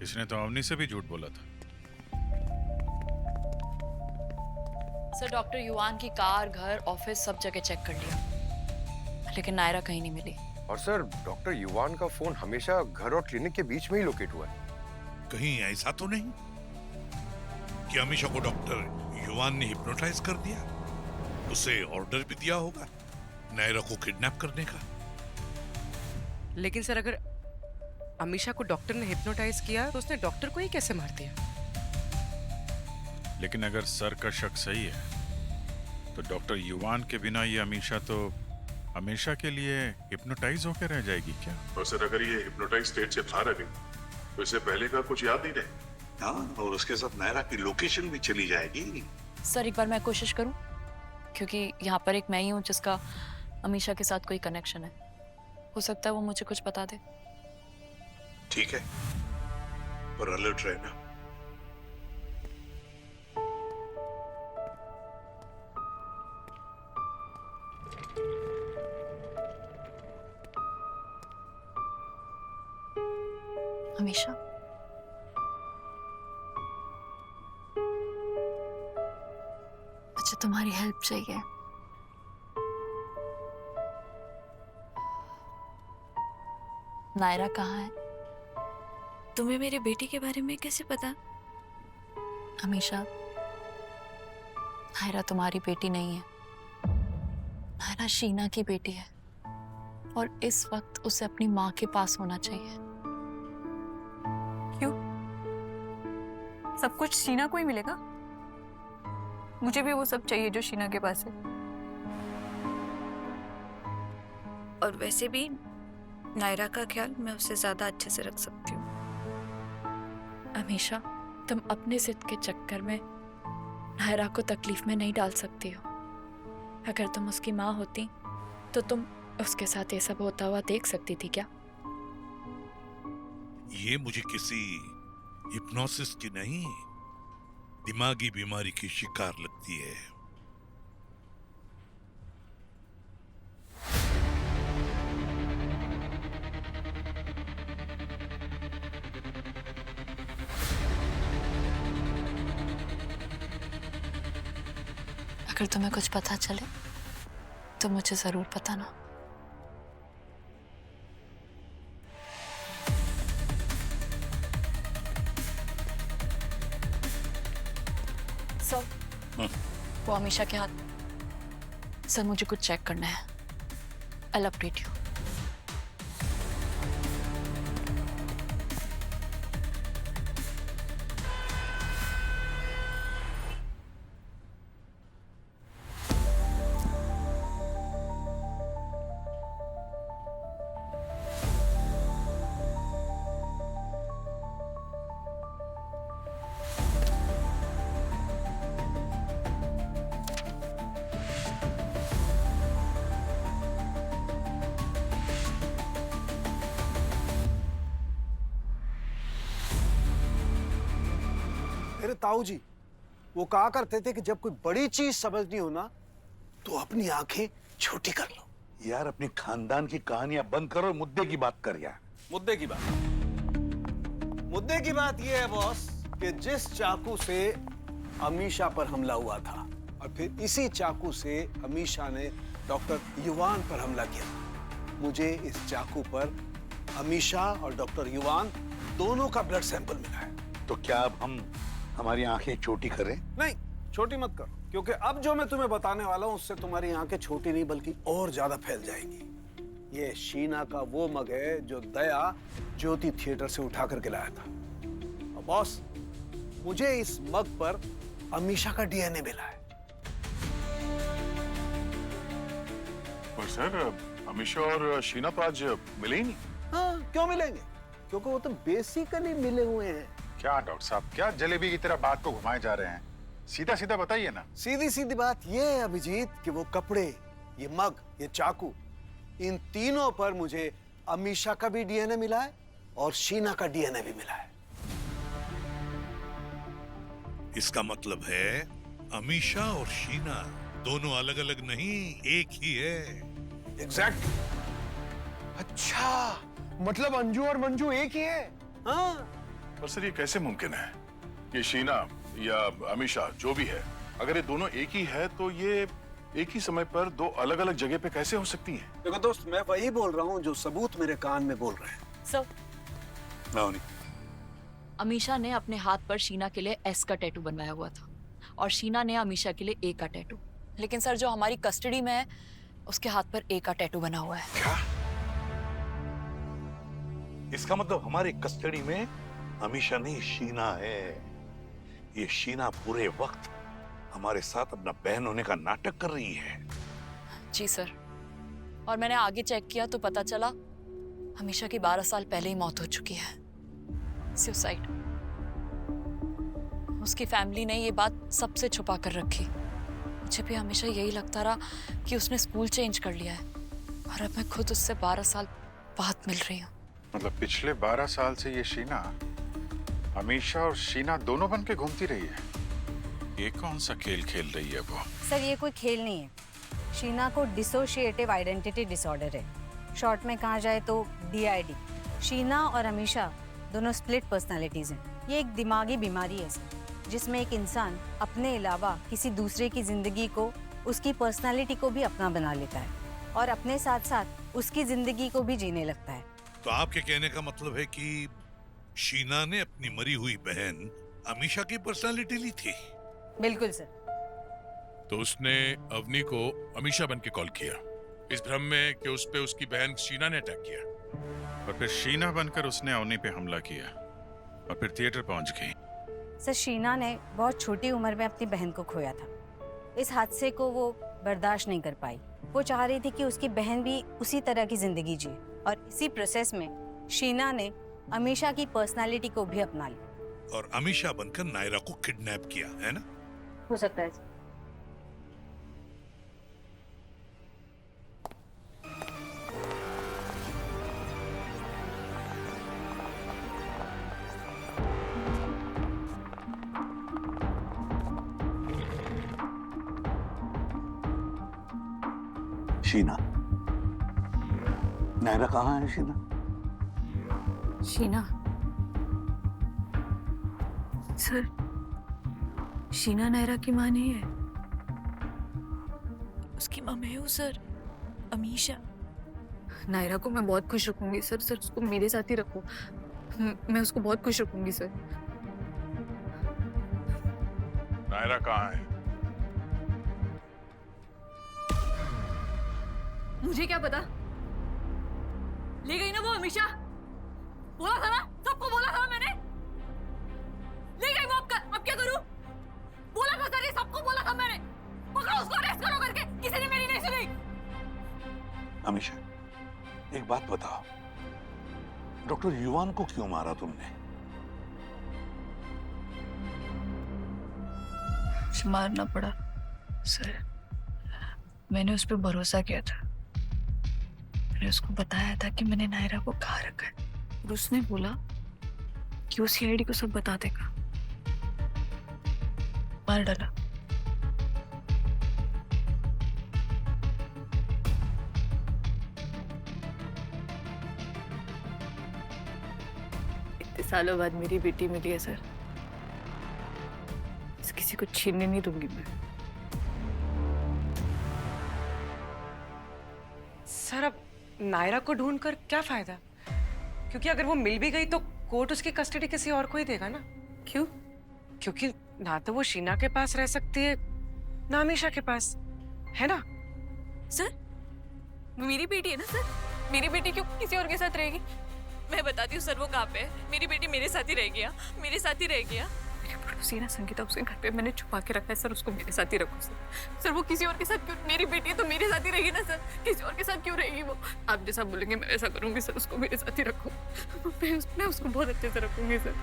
इसने तो अवनी से भी झूठ बोला था। सर, डॉक्टर युवान की कार, घर, ऑफिस सब जगह चेक कर लिया, लेकिन नायरा कहीं नहीं मिली। और सर, डॉक्टर युवान का फोन हमेशा घर और क्लिनिक के बीच में ही लोकेट हुआ है। कहीं ऐसा तो नहीं कि अमीशा को डॉक्टर युवान ने हिप्नोटाइज कर दिया? उसे ऑर्डर भी दिया होगा नायरा को किडनैप करने का। लेकिन सर, अगर अमीशा को डॉक्टर ने हिप्नोटाइज किया तो उसने डॉक्टर को ही कैसे मार दिया? लेकिन अगर सर का शक सही है तो डॉक्टर युवान के बिना ये अमीशा तो हमेशा के लिए हिप्नोटाइज होकर रह जाएगी क्या? और सर, अगर ये हिप्नोटाइज स्टेट से बाहर आ गई तो इसे पहले का कुछ याद नहीं रहे। हाँ, और उसके साथ नायरा की लोकेशन भी चली जाएगी। सर, एक बार मैं कोशिश करूं, क्योंकि यहाँ पर एक मैं ही हूँ जिसका अमीशा के साथ कोई कनेक्शन है। हो सकता है वो मुझे कुछ बता दे। ठीक है, पर अलर्ट रहना। अमीशा, मुझे तुम्हारी हेल्प चाहिए। नायरा कहाँ है? तुम्हें मेरे बेटी के बारे में कैसे पता? अमीशा, नायरा तुम्हारी बेटी नहीं है। नायरा शीना की बेटी है और इस वक्त उसे अपनी माँ के पास होना चाहिए। क्यों? सब कुछ शीना को ही मिलेगा? मुझे भी वो सब चाहिए जो शीना के पास है। और वैसे भी नायरा का ख्याल मैं उससे ज्यादा अच्छे से रख सकती हूँ। अमीशा, तुम अपने जिद के चक्कर में नायरा को तकलीफ में नहीं डाल सकती हो। अगर तुम उसकी माँ होती तो तुम उसके साथ ये सब होता हुआ देख सकती थी क्या? ये मुझे किसी हिप्नोसिस की नहीं, दिमागी बीमारी की शिकार लगती है। अगर तुम्हें कुछ पता चले तो मुझे जरूर बताना। सर, वो अमीशा के हाथ। सर, मुझे कुछ चेक करना है। I'll update you. मेरे ताऊ जी वो कहा करते थे कि जब कोई बड़ी चीज समझनी हो ना तो अपनी आंखें छोटी कर लो। यार अपनी खानदान की कहानियां बंद करो और मुद्दे की बात कर यार। मुद्दे की बात यह है बॉस कि जिस चाकू से अमीशा पर हमला हुआ था और फिर इसी चाकू से अमीशा ने डॉक्टर युवान पर हमला किया, मुझे इस चाकू पर अमीशा और डॉक्टर युवान दोनों का ब्लड सैंपल मिला है। तो क्या अब हम हमारी आंखें छोटी करें? नहीं, छोटी मत करो, क्योंकि अब जो मैं तुम्हें बताने वाला हूं उससे तुम्हारी आंखें छोटी नहीं बल्कि और ज्यादा फैल जाएंगी। ये शीना का वो मग है जो दया ज्योति थिएटर से उठा करके लाया था। और बॉस, मुझे इस मग पर अमीशा का डीएनए मिला है। पर सर, अमीशा और शीना तो आज मिले ही नहीं। हाँ, क्यों मिलेंगे? क्योंकि वो तो बेसिकली मिले हुए हैं। क्या डॉक्टर साहब, क्या जलेबी की तरह बात को घुमाए जा रहे हैं? सीधा सीधा बताइए ना। सीधी सीधी बात ये है अभिजीत कि वो कपड़े, ये मग, ये चाकू, इन तीनों पर मुझे अमीशा का भी डीएनए मिला है और शीना का डीएनए भी मिला है। इसका मतलब है अमीशा और शीना दोनों अलग अलग नहीं, एक ही है। एग्जैक्ट। अच्छा, मतलब अंजू और मंजू एक ही है? हाँ। पर सर ये कैसे मुमकिन है? ये शीना या अमीशा जो भी है, अगर ये दोनों एक ही है तो ये एक ही समय पर दो अलग अलग जगह पे कैसे हो सकती हैं? देखो दोस्त, मैं वही बोल रहा हूँ जो सबूत मेरे कान में बोल रहे हैं। सर, अमीशा ने अपने हाथ पर शीना के लिए एस का टैटू बनवाया हुआ था और शीना ने अमीशा के लिए ए का टैटू। लेकिन सर, जो हमारी कस्टडी में है उसके हाथ पर ए का टैटू बना हुआ है। क्या? इसका मतलब हमारी कस्टडी में अमीशा नहीं, शीना है। ये शीना पूरे वक्त हमारे साथ अपना बहन होने का नाटक कर रही है। जी सर, और मैंने आगे चेक किया तो पता चला अमीशा की 12 साल पहले ही मौत हो चुकी है, सुसाइड। उसकी फैमिली ने ये बात सबसे छुपा कर रखी। मुझे भी हमेशा यही लगता रहा कि उसने स्कूल चेंज कर लिया है और अब मैं खुद उससे 12 साल बाद मिल रही हूँ। मतलब पिछले 12 साल से ये शीना, अमीशा और शीना दोनों बन के घूमती रही है। ये कौन सा खेल खेल रही है वो? सर, ये कोई खेल नहीं है। शीना को डिसोशिएटिव आइडेंटिटी डिसऑर्डर है, शॉर्ट में कहा जाए तो DID। शीना और अमीशा दोनों स्प्लिट पर्सनालिटीज हैं। ये एक दिमागी बीमारी है सर, जिसमें एक इंसान अपने अलावा किसी दूसरे की जिंदगी को, उसकी पर्सनालिटी को भी अपना बना लेता है और अपने साथ साथ उसकी जिंदगी को भी जीने लगता है। तो आपके कहने का मतलब है कि शीना ने अपनी मरी हुई बहन अमीशा की पर्सनालिटी ली थी? बिल्कुल सर। तो उसने अवनी को अमीशा बन के कॉल किया, इस भ्रम में कि उस पे उसकी बहन शीना ने अटैक किया, और फिर शीना बनकर उसने अवनी पे हमला किया और फिर थिएटर पहुंच गई। सर, शीना ने बहुत छोटी उम्र में अपनी बहन को खोया था। इस हादसे को वो बर्दाश्त नहीं कर पाई। वो चाह रही थी कि उसकी बहन भी उसी तरह की जिंदगी जिए और इसी प्रोसेस में शीना ने अमीशा की पर्सनालिटी को भी अपना लिया और अमीशा बनकर नायरा को किडनैप किया, है ना? हो सकता है। शीना, नायरा कहाँ है? शीना, शीना सर, शीना नायरा की माँ नहीं है। उसकी माँ मैं हूँ सर, अमीशा। नायरा को मैं बहुत खुश रखूंगी सर। सर, उसको मेरे साथ ही रखो, मैं उसको बहुत खुश रखूंगी सर। नायरा कहाँ है? मुझे क्या पता, ले गई ना वो अमीशा। बोला था ना, सबको बोला था मैंने। ले गई वो। अब क्या करूं? बोला था सर, ये सबको बोला था मैंने। पकड़ो उसको, अरेस्ट करो करके। किसी ने मेरी नहीं सुनी। अमीशा, एक बात बताओ, डॉक्टर युवान को क्यों मारा तुमने? मुझे मारना पड़ा सर। मैंने उस पर भरोसा किया था। मैंने उसको बताया था कि मैंने नायरा को कहाँ रखा है और उसने बोला कि वो CID को सब बता देगा। मार डाला। इतने सालों बाद मेरी बेटी मिली है सर, किसी को छीनने नहीं दूंगी मैं। सर अब नायरा को ढूंढकर क्या फायदा, क्योंकि अगर वो मिल भी गई तो कोर्ट उसकी कस्टडी किसी और को ही देगा ना। क्यों? क्योंकि ना तो वो शीना के पास रह सकती है ना अमीशा के पास, है ना? सर मेरी बेटी है ना सर, मेरी बेटी क्यों किसी और के साथ रहेगी? मैं बताती हूँ सर वो कहाँ पे है। मेरी बेटी मेरे साथ ही रह गया, मेरे साथ ही रह गया। मेरी पड़ोसी है ना संगीता, उसके घर पे मैंने छुपा के रखा है सर, उसको मेरे साथ ही रखो सर। सर वो किसी और के साथ क्यों? मेरी बेटी है तो मेरे साथ ही रहेगी ना सर, किसी और के साथ क्यों रहेगी वो? आप जैसा बोलेंगे मैं ऐसा करूंगी सर, उसको मेरे साथ ही रखो। मैं उसको बहुत अच्छे से रखूंगी सर।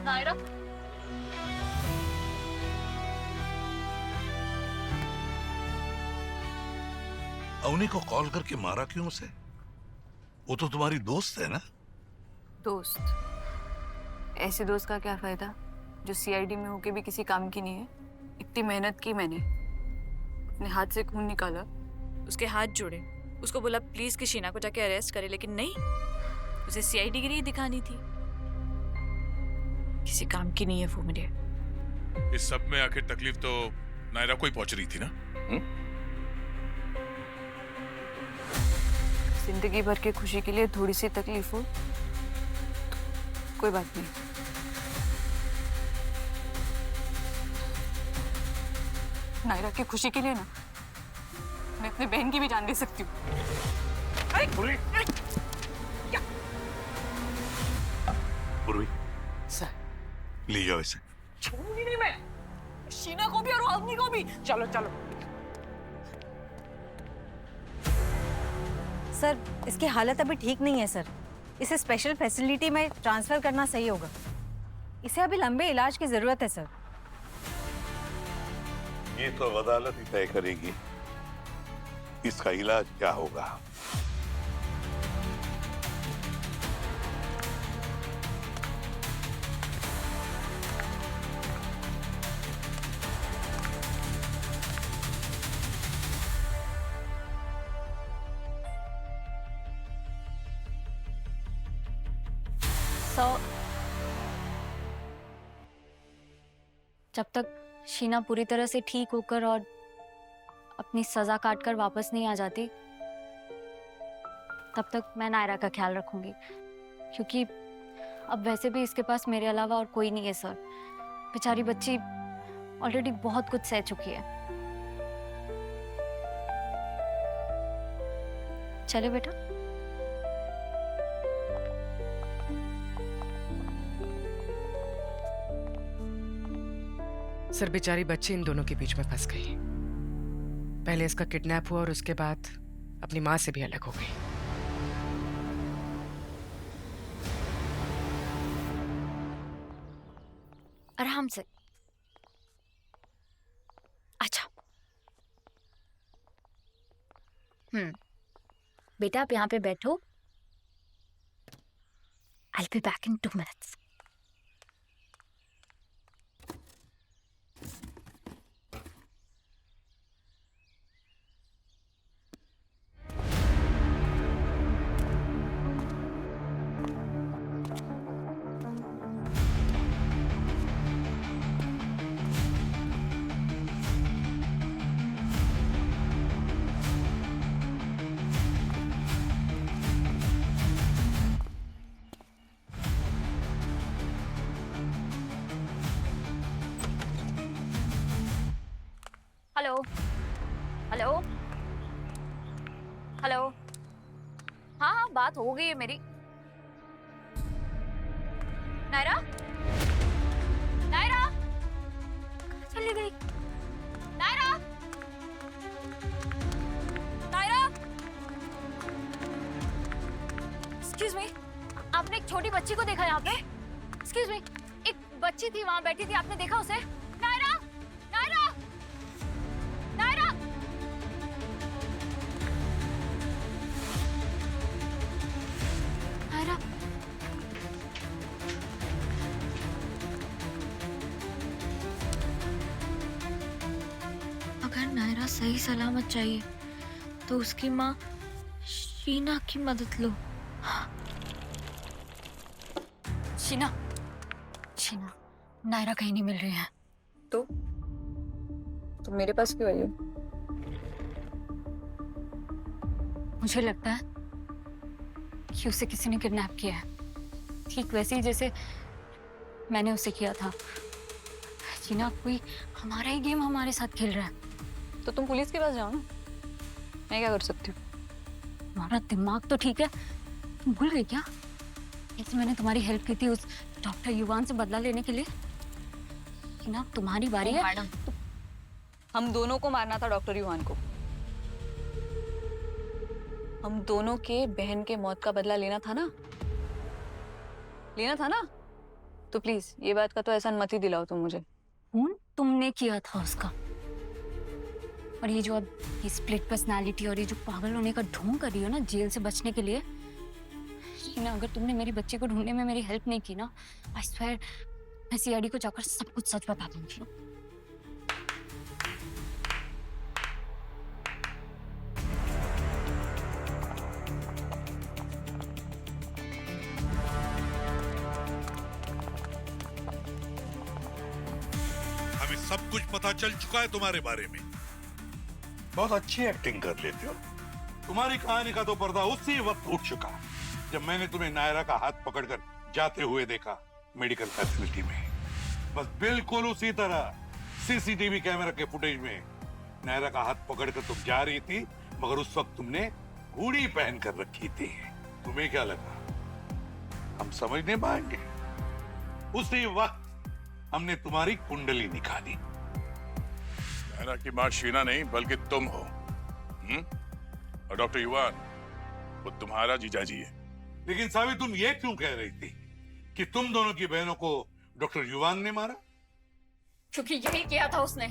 नायरा, अवनी को कॉल करके मारा क्यों उसे? वो तो तुम्हारी दोस्त है ना? दोस्त? ऐसे दोस्त का क्या फायदा जो सीआईडी में होके भी किसी काम की नहीं है। इतनी मेहनत की मैंने, अपने हाथ से खून निकाला, उसके हाथ जोड़े, उसको बोला प्लीज कि शीना को जाके अरेस्ट करे, लेकिन नहीं, उसे सीआईडी गिरी दिखानी थी। किसी काम की नहीं है वो मेरे। इस सब में आखिर तकलीफ तो नायरा को ही पहुंच रही थी ना? जिंदगी भर की खुशी के लिए थोड़ी सी तकलीफ हो, कोई बात नहीं। नायरा की खुशी के लिए ना मैं अपनी बहन की भी जान दे सकती हूँ। पूर्वी, सर ले जाओ इसे। छोड़ूंगी नहीं मैं, शीना को भी और अवनी को भी। चलो चलो। सर इसकी हालत अभी ठीक नहीं है सर, इसे स्पेशल फैसिलिटी में ट्रांसफर करना सही होगा। इसे अभी लंबे इलाज की जरूरत है सर। ये तो अदालत ही तय करेगी इसका इलाज क्या होगा। जब तक शीना पूरी तरह से ठीक होकर और अपनी सजा काटकर वापस नहीं आ जाती, तब तक मैं नायरा का ख्याल रखूंगी, क्योंकि अब वैसे भी इसके पास मेरे अलावा और कोई नहीं है सर। बेचारी बच्ची ऑलरेडी बहुत कुछ सह चुकी है। चले बेटा। सर बेचारी बच्ची इन दोनों के बीच में फंस गई। पहले इसका किडनैप हुआ और उसके बाद अपनी माँ से भी अलग हो गई। आराम से। अच्छा बेटा आप यहाँ पे बैठो। I'll be back in 2 minutes. Hello hello hello. हाँ हाँ बात हो गई है मेरी। नायरा, नायरा कहाँ चली गई? नायरा, नायरा, एक्सक्यूज मी, आपने एक छोटी बच्ची को देखा यहाँ पे? एक्सक्यूज मी, एक बच्ची थी वहां बैठी थी, आपने देखा उसे? नायरा, नायरा, नायरा, सही सलामत चाहिए तो उसकी माँ शीना की मदद लो। शीना, शीना, नायरा कहीं नहीं मिल रही है। तो तुम मेरे पास क्यों आई हो? मुझे लगता है कि उसे किसी ने किडनैप किया है, ठीक वैसे ही जैसे मैंने उसे किया था। शीना, कोई हमारा ही गेम हमारे साथ खेल रहा है। तो तुम पुलिस के पास जाओ ना, मैं क्या कर सकती हूँ? तुम्हारा दिमाग तो ठीक है, तुम भूल गई क्या कि मैंने तुम्हारी हेल्प की थी उस डॉक्टर युवान से बदला लेने के लिए? शीना, तुम्हारी बारी है। मैडम, हम दोनों को मारना था, डॉक्टर युवान को। हम दोनों के बहन के मौत का बदला लेना था ना, लेना था ना। तो प्लीज ये बात का तो एहसान मत ही दिलाओ तुम मुझे। खून तुमने किया था उसका। और ये जो अब ये स्प्लिट पर्सनालिटी और ये जो पागल होने का ढोंग कर रही हो ना जेल से बचने के लिए, शीना, अगर तुमने मेरी बच्ची को ढूंढने में मेरी हेल्प नहीं की ना, आई स्वेयर मैं सीआईडी को जाकर सब कुछ सच बता दूंगी। हमें सब कुछ पता चल चुका है तुम्हारे बारे में। बहुत अच्छी एक्टिंग कर लेते हो। तुम्हारी कहानी का तो पर्दा उसी वक्त उठ चुका जब मैंने तुम्हें नायरा का हाथ पकड़कर जाते हुए देखा मेडिकल फैसिलिटी में। बस बिल्कुल उसी तरह सीसीटीवी कैमरा के फुटेज में नायरा का हाथ पकड़कर तुम जा रही थी, मगर उस वक्त तुमने घूड़ी पहन कर रखी थी। तुम्हें क्या लगा हम समझ नहीं पाएंगे? उसी वक्त हमने तुम्हारी कुंडली निकाली। नायरा की मां शीना नहीं बल्कि तुम हो। और डॉक्टर युवान वो तुम्हारा जीजाजी है। लेकिन सावी, तुम ये क्यों कह रही थी कि तुम दोनों की बहनों को डॉक्टर युवान ने मारा? क्योंकि यही किया था उसने।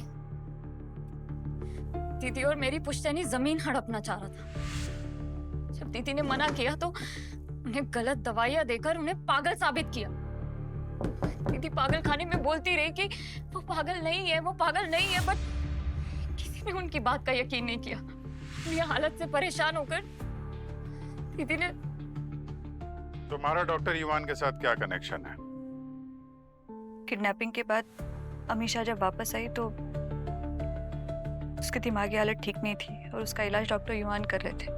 दीदी और मेरी पुश्तैनी जमीन हड़पना चाह रहा था। जब दीदी ने मना किया तो उन्हें गलत दवाइयां देकर उन्हें पागल साबित किया। दीदी पागल खाने में बोलती रही कि वो पागल नहीं है, वो पागल नहीं है, बट किसी ने उनकी बात का यकीन नहीं किया। ये हालत से परेशान होकर दीदी ने। तुम्हारा डॉक्टर युवान के साथ क्या कनेक्शन है? किडनैपिंग के बाद अमीशा जब वापस आई तो उसकी दिमागी हालत ठीक नहीं थी और उसका इलाज डॉक्टर युवान कर रहे थे।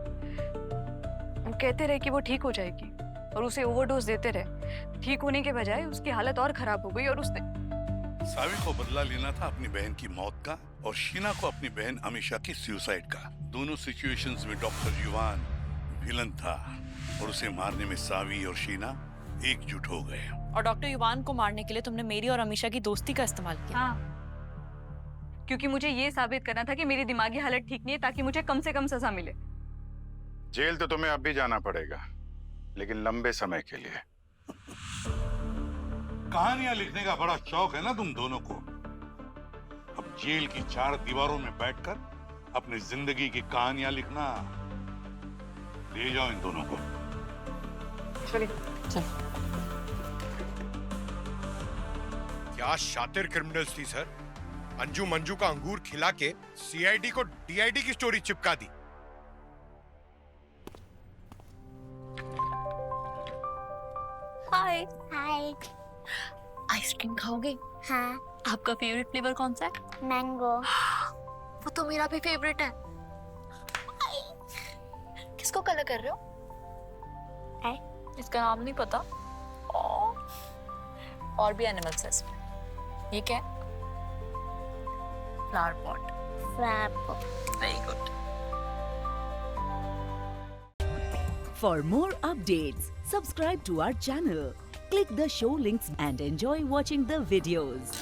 वो कहते रहे कि वो ठीक हो जाएगी और उसे ओवरडोज देते रहे। ठीक होने के बजाय उसकी हालत और खराब हो गई और उसने सावी को बदला लेना था अपनी बहन की मौत का और शीना को अपनी बहन अमीशा की सुसाइड का। दोनों सिचुएशंस में डॉक्टर युवान विलन था और उसे मारने में सावी और शीना एकजुट हो गए। और डॉक्टर युवान को मारने के लिए तुमने मेरी और अमीशा की दोस्ती का इस्तेमाल किया। हाँ, क्योंकि मुझे ये साबित करना था कि मेरी दिमागी हालत ठीक नहीं है ताकि मुझे कम से कम सजा मिले। जेल तो तुम्हें अब भी जाना पड़ेगा, लेकिन लंबे समय के लिए। कहानियां लिखने का बड़ा शौक है ना तुम दोनों को। अब जेल की 4 दीवारों में बैठकर अपनी जिंदगी की कहानियां लिखना। ले जाओ इन दोनों को। चलिए चल। क्या शातिर क्रिमिनल्स थी सर। अंजू मंजू का अंगूर खिला के सीआईडी को डीआईडी की स्टोरी चिपका दी। हाय हाय। आइसक्रीम खाओगे? हाँ। आपका फेवरेट फ्लेवर कौन सा है? मैंगो। वो तो मेरा भी फेवरेट है। किसको कलर कर रहे हो? इसका नाम नहीं पता। और भी एनिमल्स है इसमें। ये क्या है? Flower pot. Flower pot. Very good. For more updates, subscribe to our channel, click the show links and enjoy watching the videos.